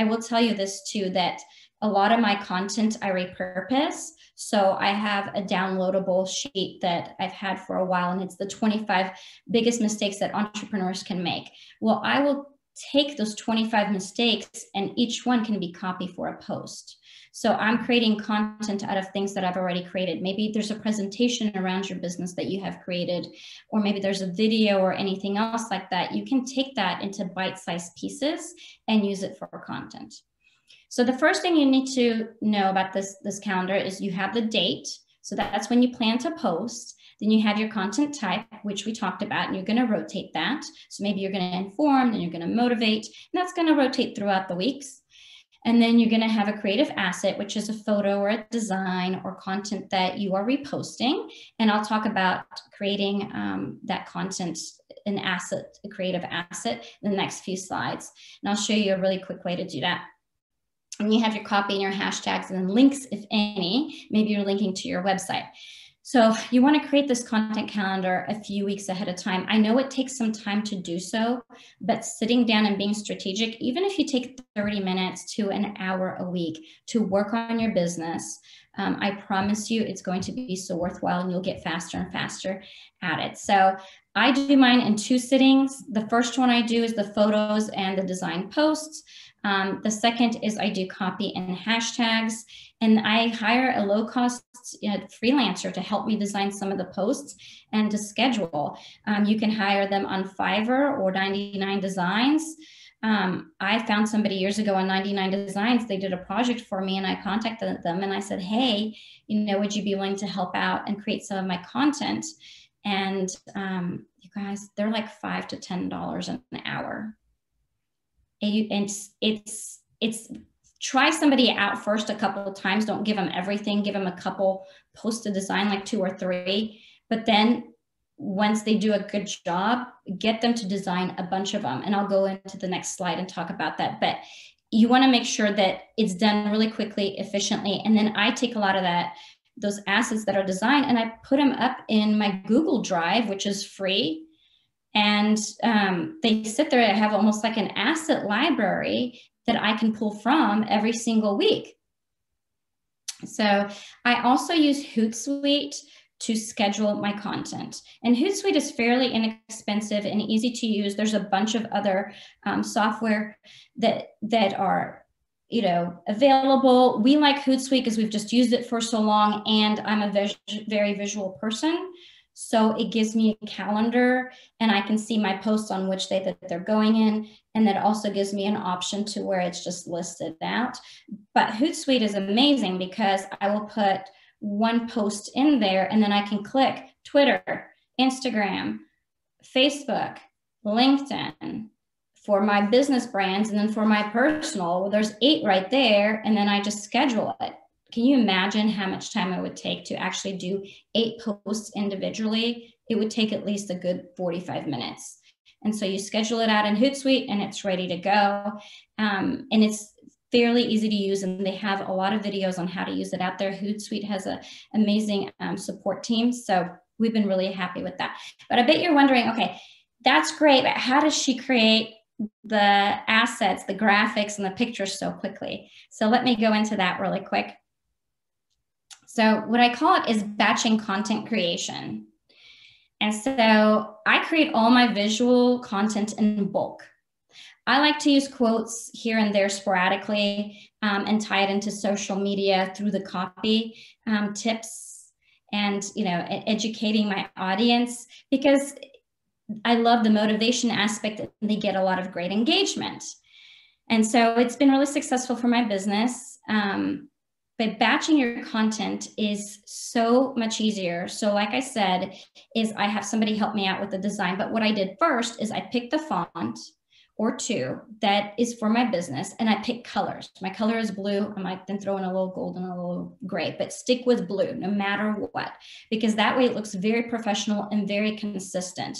will tell you this too, that a lot of my content I repurpose. So I have a downloadable sheet that I've had for a while, and it's the 25 biggest mistakes that entrepreneurs can make. Well, I will take those 25 mistakes, and each one can be copy for a post. So I'm creating content out of things that I've already created. Maybe there's a presentation around your business that you have created, or maybe there's a video or anything else like that. You can take that into bite-sized pieces and use it for content. So the first thing you need to know about this calendar is you have the date. So that's when you plan to post. Then you have your content type, which we talked about, and you're going to rotate that. So maybe you're going to inform, then you're going to motivate, and that's going to rotate throughout the weeks. And then you're going to have a creative asset, which is a photo or a design or content that you are reposting. And I'll talk about creating that content, an asset, a creative asset, in the next few slides. And I'll show you a really quick way to do that. And you have your copy and your hashtags and then links, if any. Maybe you're linking to your website. So you want to create this content calendar a few weeks ahead of time. I know it takes some time to do so, but sitting down and being strategic, even if you take 30 minutes to an hour a week to work on your business, I promise you it's going to be so worthwhile, and you'll get faster and faster at it. So I do mine in 2 sittings. The first one I do is the photos and the design posts. The second is I do copy and hashtags, and I hire a low-cost freelancer to help me design some of the posts and to schedule. You can hire them on Fiverr or 99 Designs. I found somebody years ago on 99 Designs. They did a project for me, and I contacted them and I said, hey, would you be willing to help out and create some of my content? And you guys, they're like $5 to $10 an hour. And it's try somebody out first a couple of times. Don't give them everything. Give them a couple posts to design, like 2 or 3. But then once they do a good job, get them to design a bunch of them. And I'll go into the next slide and talk about that. But you want to make sure that it's done really quickly, efficiently. And then I take a lot of those assets that are designed, and I put them up in my Google Drive, which is free. And they sit there. I have almost like an asset library that I can pull from every single week. So I also use Hootsuite to schedule my content. And Hootsuite is fairly inexpensive and easy to use. There's a bunch of other software that are available. We like Hootsuite because we've just used it for so long, and I'm a very visual person. So it gives me a calendar and I can see my posts on which day that they're going in. And that also gives me an option to where it's just listed out. But Hootsuite is amazing because I will put one post in there and then I can click Twitter, Instagram, Facebook, LinkedIn for my business brands. And then for my personal, well, there's 8 right there. And then I just schedule it. Can you imagine how much time it would take to actually do 8 posts individually? It would take at least a good 45 minutes. And so you schedule it out in Hootsuite and it's ready to go. And it's fairly easy to use, and they have a lot of videos on how to use it out there. Hootsuite has an amazing support team. So we've been really happy with that. But I bet you're wondering, okay, that's great, but how does she create the assets, the graphics, and the pictures so quickly? So let me go into that really quick. So what I call it is batching content creation. And so I create all my visual content in bulk. I like to use quotes here and there sporadically and tie it into social media through the copy tips and, you know, educating my audience, because I love the motivation aspect and they get a lot of great engagement. And so it's been really successful for my business. But batching your content is so much easier. So like I said, is I have somebody help me out with the design. But what I did first is I picked the font or 2 that is for my business, and I pick colors. My color is blue. I might then throw in a little gold and a little gray, but stick with blue no matter what, because that way it looks very professional and very consistent.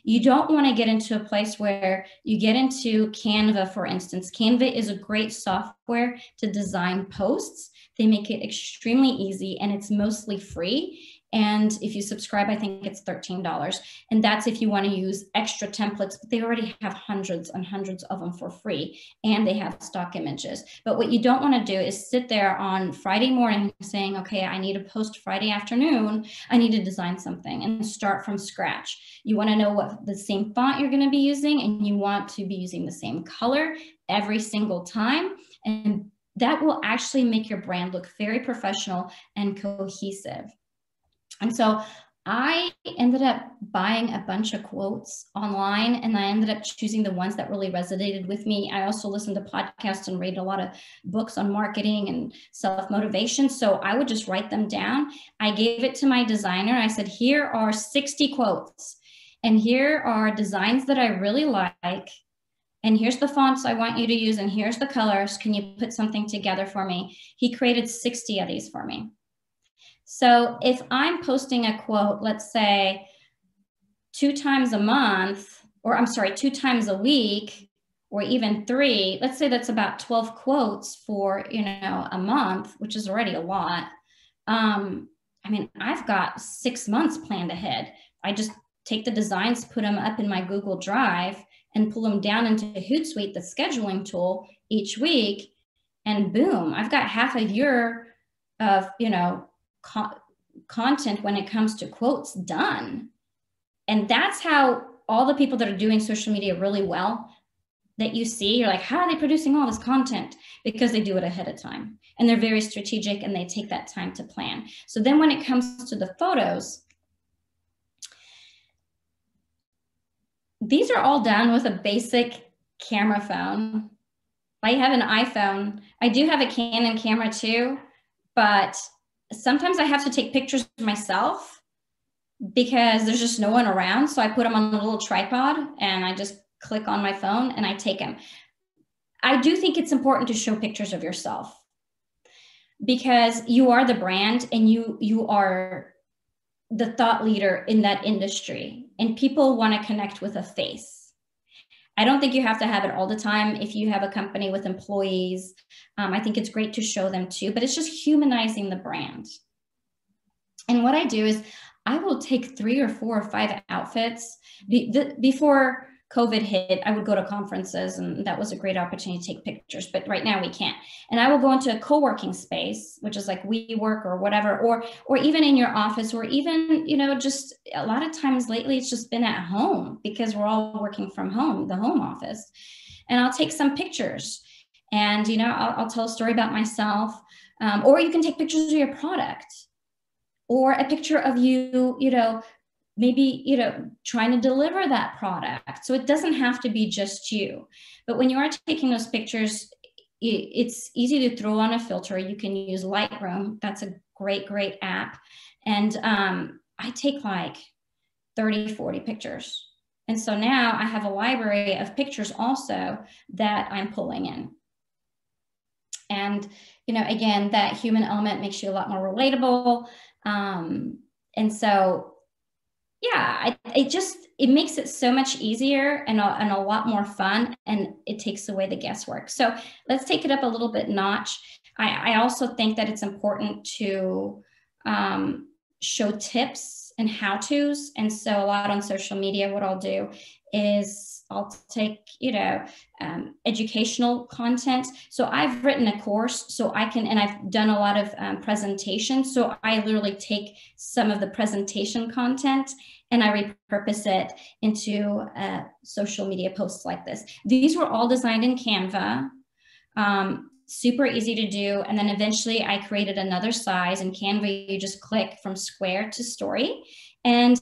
You don't want to get into a place where you get into Canva, for instance. Canva is a great software to design posts. They make it extremely easy and it's mostly free. And if you subscribe, I think it's $13. And that's if you want to use extra templates, but they already have hundreds and hundreds of them for free. And they have stock images. But what you don't want to do is sit there on Friday morning saying, okay, I need to post Friday afternoon. I need to design something and start from scratch. You want to know what the same font you're going to be using, and you want to be using the same color every single time. And that will actually make your brand look very professional and cohesive. And so I ended up buying a bunch of quotes online, and I ended up choosing the ones that really resonated with me. I also listened to podcasts and read a lot of books on marketing and self-motivation. So I would just write them down. I gave it to my designer. I said, here are 60 quotes, and here are designs that I really like. And here's the fonts I want you to use, and here's the colors. Can you put something together for me? He created 60 of these for me. So if I'm posting a quote, let's say 2 times a month, or I'm sorry, 2 times a week, or even 3, let's say that's about 12 quotes for, you know, a month, which is already a lot. I mean, I've got 6 months planned ahead. I just take the designs, put them up in my Google Drive, and pull them down into Hootsuite, the scheduling tool, each week, and boom, I've got half a year of, you know, content when it comes to quotes done. And that's how all the people that are doing social media really well that you see, you're like, how are they producing all this content? Because they do it ahead of time and they're very strategic and they take that time to plan. So then when it comes to the photos, these are all done with a basic camera phone. I have an iPhone. I do have a Canon camera too, but sometimes I have to take pictures myself because there's just no one around. So I put them on a little tripod and I just click on my phone and I take them. I do think it's important to show pictures of yourself because you are the brand and you are the thought leader in that industry, and people want to connect with a face. I don't think you have to have it all the time. If you have a company with employees, I think it's great to show them too, but it's just humanizing the brand. And what I do is I will take 3 or 4 or 5 outfits. Before COVID hit, I would go to conferences and that was a great opportunity to take pictures, but right now we can't. And I will go into a co-working space, which is like WeWork or whatever, or even in your office, or even, you know, just a lot of times lately, it's just been at home because we're all working from home, the home office. And I'll take some pictures and, you know, I'll tell a story about myself, or you can take pictures of your product or a picture of you, you know, maybe, you know, trying to deliver that product. So it doesn't have to be just you. But when you are taking those pictures, it's easy to throw on a filter. You can use Lightroom. That's a great app. And I take like 30, 40 pictures. And so now I have a library of pictures also that I'm pulling in. And, you know, again, that human element makes you a lot more relatable. And so, yeah, it makes it so much easier and a lot more fun, and it takes away the guesswork. So let's take it up a little bit notch. I also think that it's important to show tips and how-tos. And so a lot on social media, what I'll do is I'll take, you know, educational content. So I've written a course, so I can, and I've done a lot of presentations. So I literally take some of the presentation content and I repurpose it into social media posts like this. These were all designed in Canva. Super easy to do. And then eventually I created another size. In Canva, you just click from square to story. And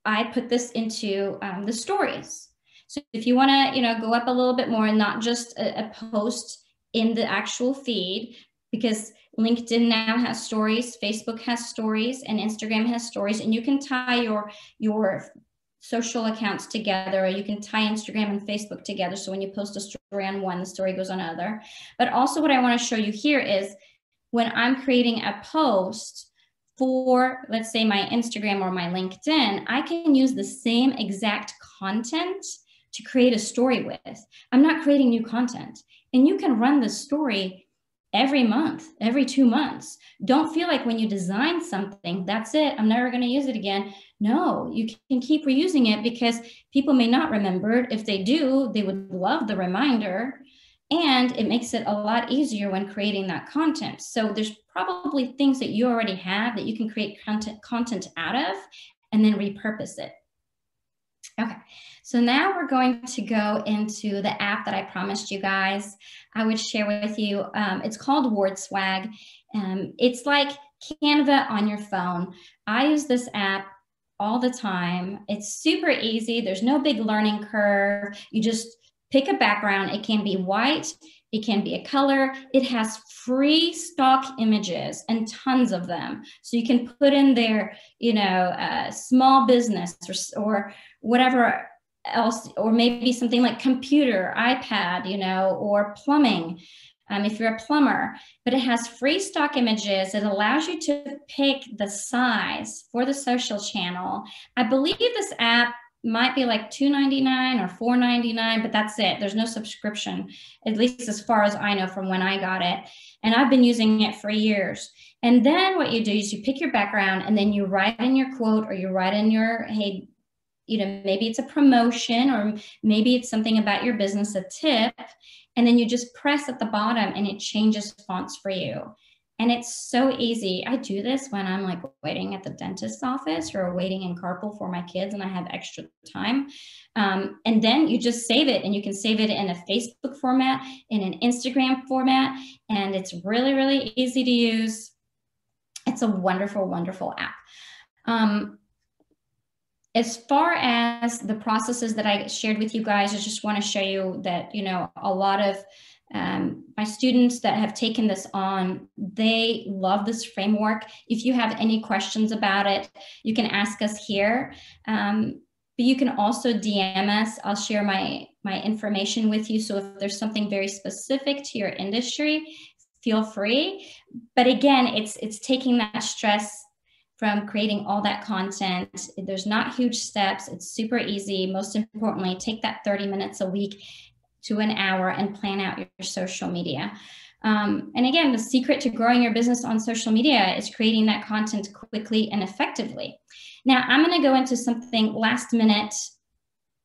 I put this into the stories. So if you want to, you know, go up a little bit more and not just a post in the actual feed, because LinkedIn now has stories, Facebook has stories, and Instagram has stories, and you can tie your social accounts together, or you can tie Instagram and Facebook together. So when you post a story on one, the story goes on another. But also what I want to show you here is when I'm creating a post for, let's say, my Instagram or my LinkedIn, I can use the same exact content to create a story with. I'm not creating new content. And you can run the story every month, every 2 months. Don't feel like when you design something, that's it, I'm never going to use it again. No, you can keep reusing it, because people may not remember it. If they do, they would love the reminder. And it makes it a lot easier when creating that content. So there's probably things that you already have that you can create content out of and then repurpose it. Okay, so now we're going to go into the app that I promised you guys I would share with you. It's called WordSwag. It's like Canva on your phone. I use this app all the time. It's super easy. There's no big learning curve. You just pick a background. It can be white. It can be a color. It has free stock images and tons of them. So you can put in there, you know, small business or whatever else, or maybe something like computer, iPad, you know, or plumbing. If you're a plumber, but it has free stock images. It allows you to pick the size for the social channel. I believe this app might be like $2.99 or $4.99, but that's it. There's no subscription, at least as far as I know from when I got it. And I've been using it for years. And then what you do is you pick your background, and then you write in your quote, or you write in your, hey, you know, maybe it's a promotion, or maybe it's something about your business, a tip. And then you just press at the bottom and it changes fonts for you. And it's so easy. I do this when I'm like waiting at the dentist's office or waiting in carpool for my kids and I have extra time. And then you just save it, and you can save it in a Facebook format, in an Instagram format, and it's really, really easy to use. It's a wonderful, wonderful app. As far as the processes that I shared with you guys, I just want to show you that, you know, a lot of my students that have taken this on, they love this framework. If you have any questions about it, you can ask us here. But you can also DM us. I'll share my information with you. So if there's something very specific to your industry, feel free. But again, it's taking that stress from creating all that content. There's not huge steps. It's super easy. Most importantly, take that 30 minutes a week to an hour and plan out your social media. And again, the secret to growing your business on social media is creating that content quickly and effectively. Now, I'm going to go into something last minute.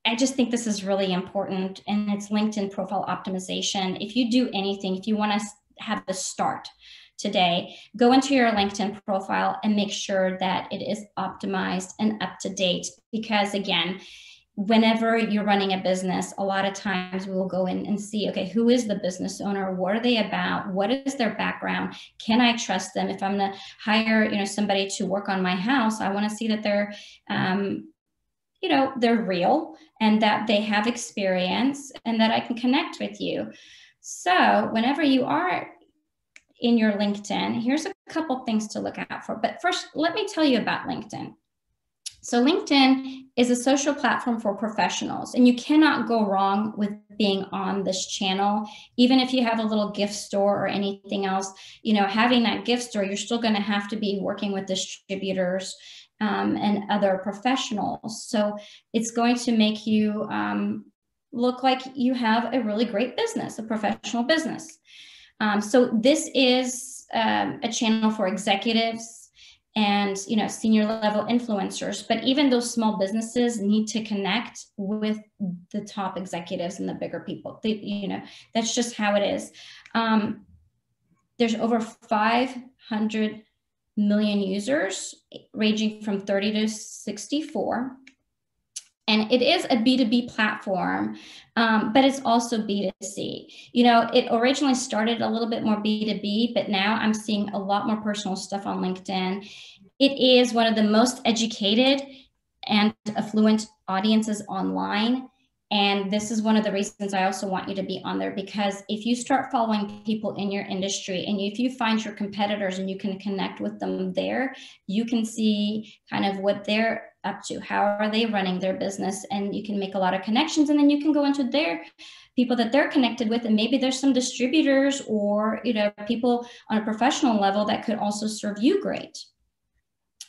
I just think this is really important, and it's LinkedIn profile optimization. If you do anything, if you want to have a start today, go into your LinkedIn profile and make sure that it is optimized and up to date. Because again, whenever you're running a business, a lot of times we will go in and see, okay, who is the business owner? What are they about? What is their background? Can I trust them? If I'm going to hire, somebody to work on my house, I want to see that they're, they're real and that they have experience and that I can connect with you. So whenever you are in your LinkedIn, here's a couple things to look out for. But first, let me tell you about LinkedIn. So LinkedIn is a social platform for professionals, and you cannot go wrong with being on this channel. Even if you have a little gift store or anything else, having that gift store, you're still going to have to be working with distributors and other professionals. So it's going to make you look like you have a really great business, a professional business. So this is a channel for executives and senior level influencers, but even those small businesses need to connect with the top executives and the bigger people. That's just how it is. There's over 500 million users, ranging from 30 to 64. And it is a B2B platform, but it's also B2C. It originally started a little bit more B2B, but now I'm seeing a lot more personal stuff on LinkedIn. It is one of the most educated and affluent audiences online. And this is one of the reasons I also want you to be on there, because if you start following people in your industry and if you find your competitors and you can connect with them there, you can see kind of what they're up to, how are they running their business, and you can make a lot of connections, and then you can go into their people that they're connected with, and maybe there's some distributors or people on a professional level that could also serve you great.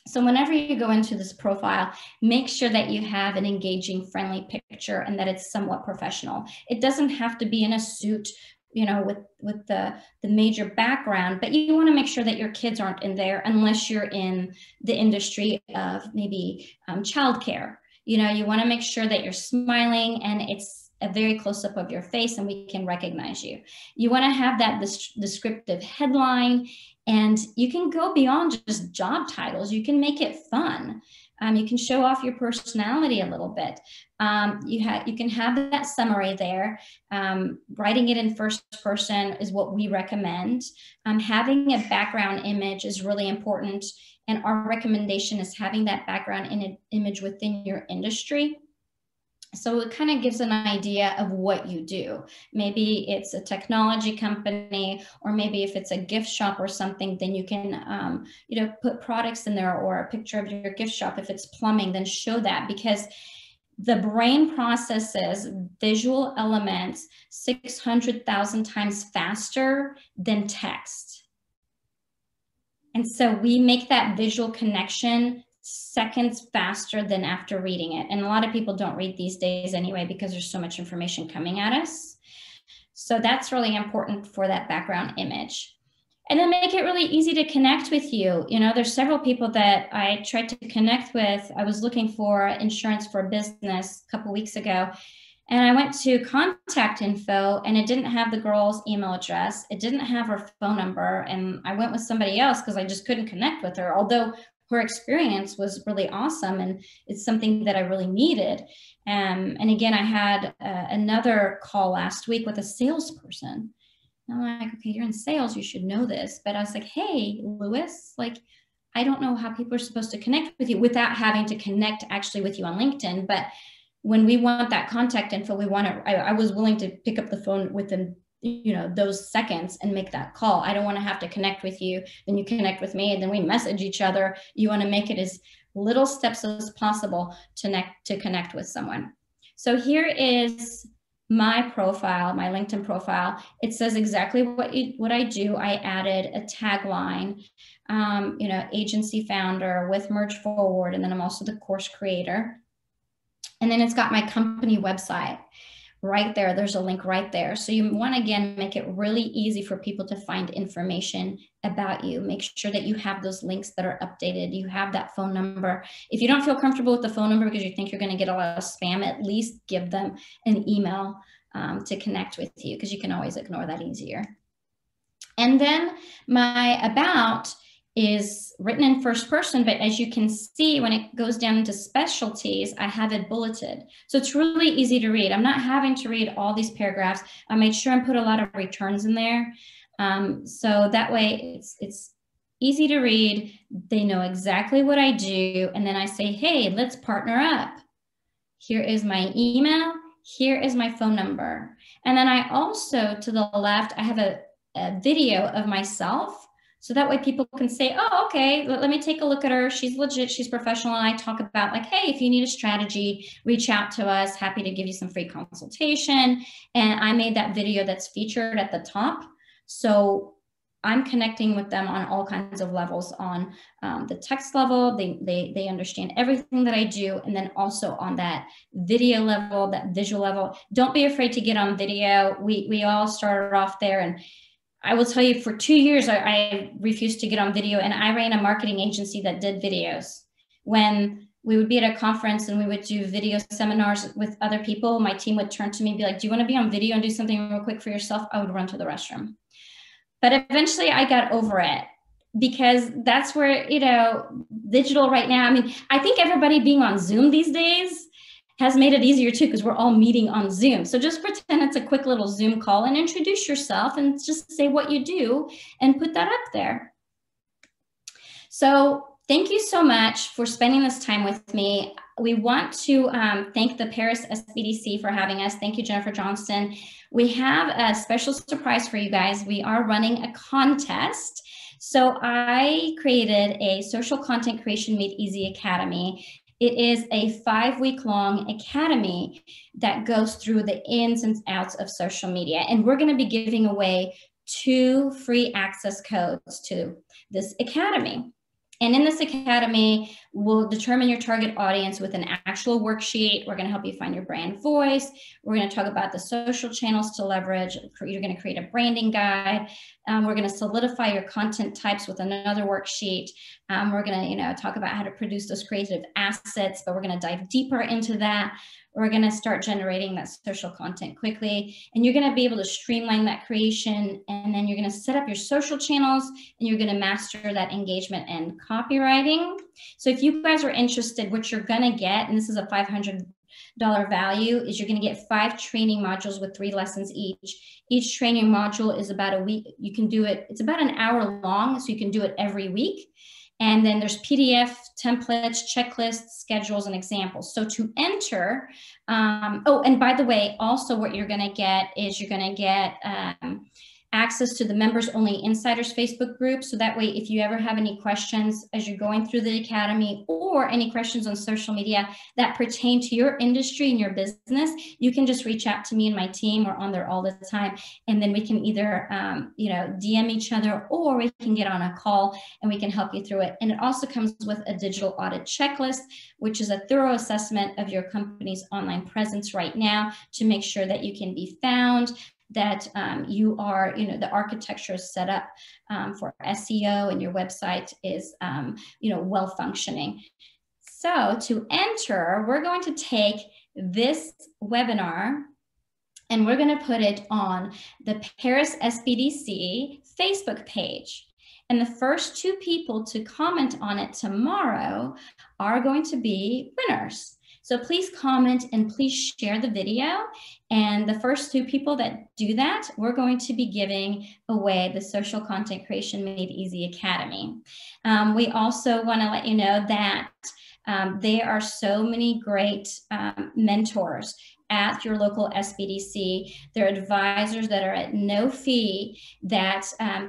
So whenever you go into this profile, make sure that you have an engaging, friendly picture and that it's somewhat professional. It doesn't have to be in a suit, with the major background, but you want to make sure that your kids aren't in there unless you're in the industry of maybe childcare. You want to make sure that you're smiling and it's a very close up of your face and we can recognize you. You want to have that descriptive headline, and you can go beyond just job titles. You can make it fun. You can show off your personality a little bit. You can have that summary there. Writing it in first person is what we recommend. Having a background image is really important. And our recommendation is having that background image within your industry. So it kind of gives an idea of what you do. Maybe it's a technology company, or maybe if it's a gift shop or something, then you can, put products in there or a picture of your gift shop. If it's plumbing, then show that, because the brain processes visual elements 600,000 times faster than text. And so we make that visual connection seconds faster than after reading it. And a lot of people don't read these days anyway, because there's so much information coming at us. So that's really important for that background image. And then make it really easy to connect with you. There's several people that I tried to connect with. I was looking for insurance for a business a couple weeks ago, and I went to contact info and it didn't have the girl's email address. It didn't have her phone number. And I went with somebody else because I just couldn't connect with her, although her experience was really awesome and it's something that I really needed. And again, I had another call last week with a salesperson. And I'm like, okay, you're in sales, you should know this. But I was like, hey, Louis, I don't know how people are supposed to connect with you without having to connect actually with you on LinkedIn. But when we want that contact info, I was willing to pick up the phone within those seconds and make that call. I don't want to have to connect with you, then you connect with me, and then we message each other. You want to make it as little steps as possible to connect with someone. So here is my profile, my LinkedIn profile. It says exactly what I do. I added a tagline, agency founder with Merge Forward, and then I'm also the course creator. And then it's got my company website right there. There's a link right there. So you want to, again, make it really easy for people to find information about you. Make sure that you have those links that are updated. You have that phone number. If you don't feel comfortable with the phone number because you think you're going to get a lot of spam, at least give them an email to connect with you, because you can always ignore that easier. And then my about is written in first person, but as you can see, when it goes down into specialties, I have it bulleted. So it's really easy to read. I'm not having to read all these paragraphs. I made sure and put a lot of returns in there. So that way it's easy to read. They know exactly what I do. And then I say, hey, let's partner up. Here is my email. Here is my phone number. And then I also, to the left, I have a video of myself. So that way people can say, oh, okay, let me take a look at her. She's legit, she's professional. And I talk about like, hey, if you need a strategy, reach out to us. Happy to give you some free consultation. And I made that video that's featured at the top. So I'm connecting with them on all kinds of levels, on the text level. They understand everything that I do. And then also on that video level, that visual level. Don't be afraid to get on video. We all started off there. And I will tell you, for 2 years, I refused to get on video, and I ran a marketing agency that did videos. When we would be at a conference and we would do video seminars with other people, my team would turn to me and be like, do you want to be on video and do something real quick for yourself? I would run to the restroom. But eventually I got over it, because that's where, you know, digital right now, I mean, I think everybody being on Zoom these days has made it easier too, because we're all meeting on Zoom. So just pretend it's a quick little Zoom call and introduce yourself and just say what you do and put that up there. So thank you so much for spending this time with me. We want to thank the Paris SBDC for having us. Thank you, Jennifer Johnston. We have a special surprise for you guys. We are running a contest. So I created a Social Content Creation Made Easy Academy. It is a 5-week-long academy that goes through the ins and outs of social media. And we're going to be giving away 2 free access codes to this academy. And in this academy, we'll determine your target audience with an actual worksheet. We're going to help you find your brand voice. We're going to talk about the social channels to leverage. You're going to create a branding guide. We're going to solidify your content types with another worksheet. We're going to, talk about how to produce those creative assets, but we're going to dive deeper into that. We're going to start generating that social content quickly, and you're going to be able to streamline that creation, and then you're going to set up your social channels, and you're going to master that engagement and copywriting. So if you guys are interested, what you're going to get, and this is a $500 value, is you're going to get 5 training modules with 3 lessons each. Each training module is about a week. You can do it. It's about an hour long, so you can do it every week. And then there's PDF templates, checklists, schedules, and examples. So to enter, oh, and by the way, also what you're going to get is you're going to get access to the members only insiders Facebook group. So that way, if you ever have any questions as you're going through the academy, or any questions on social media that pertain to your industry and your business, you can just reach out to me and my team. We're on there all the time. And then we can either, DM each other, or we can get on a call and we can help you through it. And it also comes with a digital audit checklist, which is a thorough assessment of your company's online presence right now to make sure that you can be found, that you are, the architecture is set up for SEO, and your website is, well functioning. So to enter, we're going to take this webinar and we're going to put it on the Paris SBDC Facebook page. And the first 2 people to comment on it tomorrow are going to be winners. So please comment and please share the video. And the first 2 people that do that, we're going to be giving away the Social Content Creation Made Easy Academy. We also want to let you know that there are so many great mentors at your local SBDC. There are advisors that are at no fee that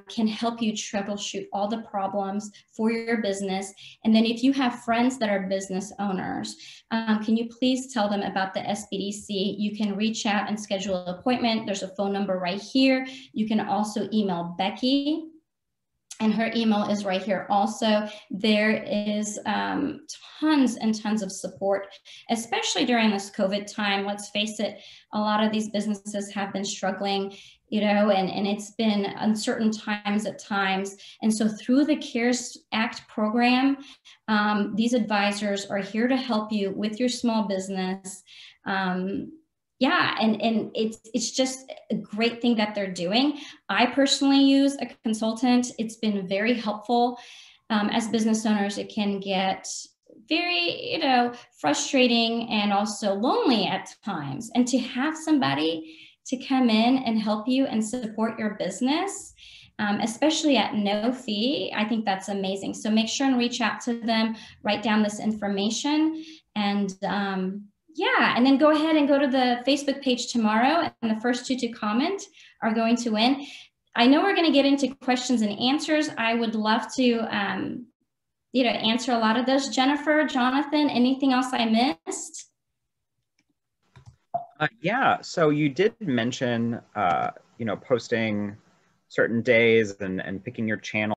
can help you troubleshoot all the problems for your business. And then if you have friends that are business owners, can you please tell them about the SBDC? You can reach out and schedule an appointment. There's a phone number right here. You can also email Becky, and her email is right here also. There is tons and tons of support, especially during this COVID time. Let's face it, a lot of these businesses have been struggling, and it's been uncertain times at times. And so through the CARES Act program, these advisors are here to help you with your small business. Yeah, and it's just a great thing that they're doing. I personally use a consultant. It's been very helpful. as business owners, it can get very, frustrating and also lonely at times. And to have somebody to come in and help you and support your business, especially at no fee, I think that's amazing. So make sure and reach out to them, write down this information, and yeah, and then go ahead and go to the Facebook page tomorrow, and the first 2 to comment are going to win. I know we're going to get into questions and answers. I would love to, answer a lot of those. Jennifer, Jonathan, anything else I missed? Yeah, so you did mention, posting certain days and picking your channel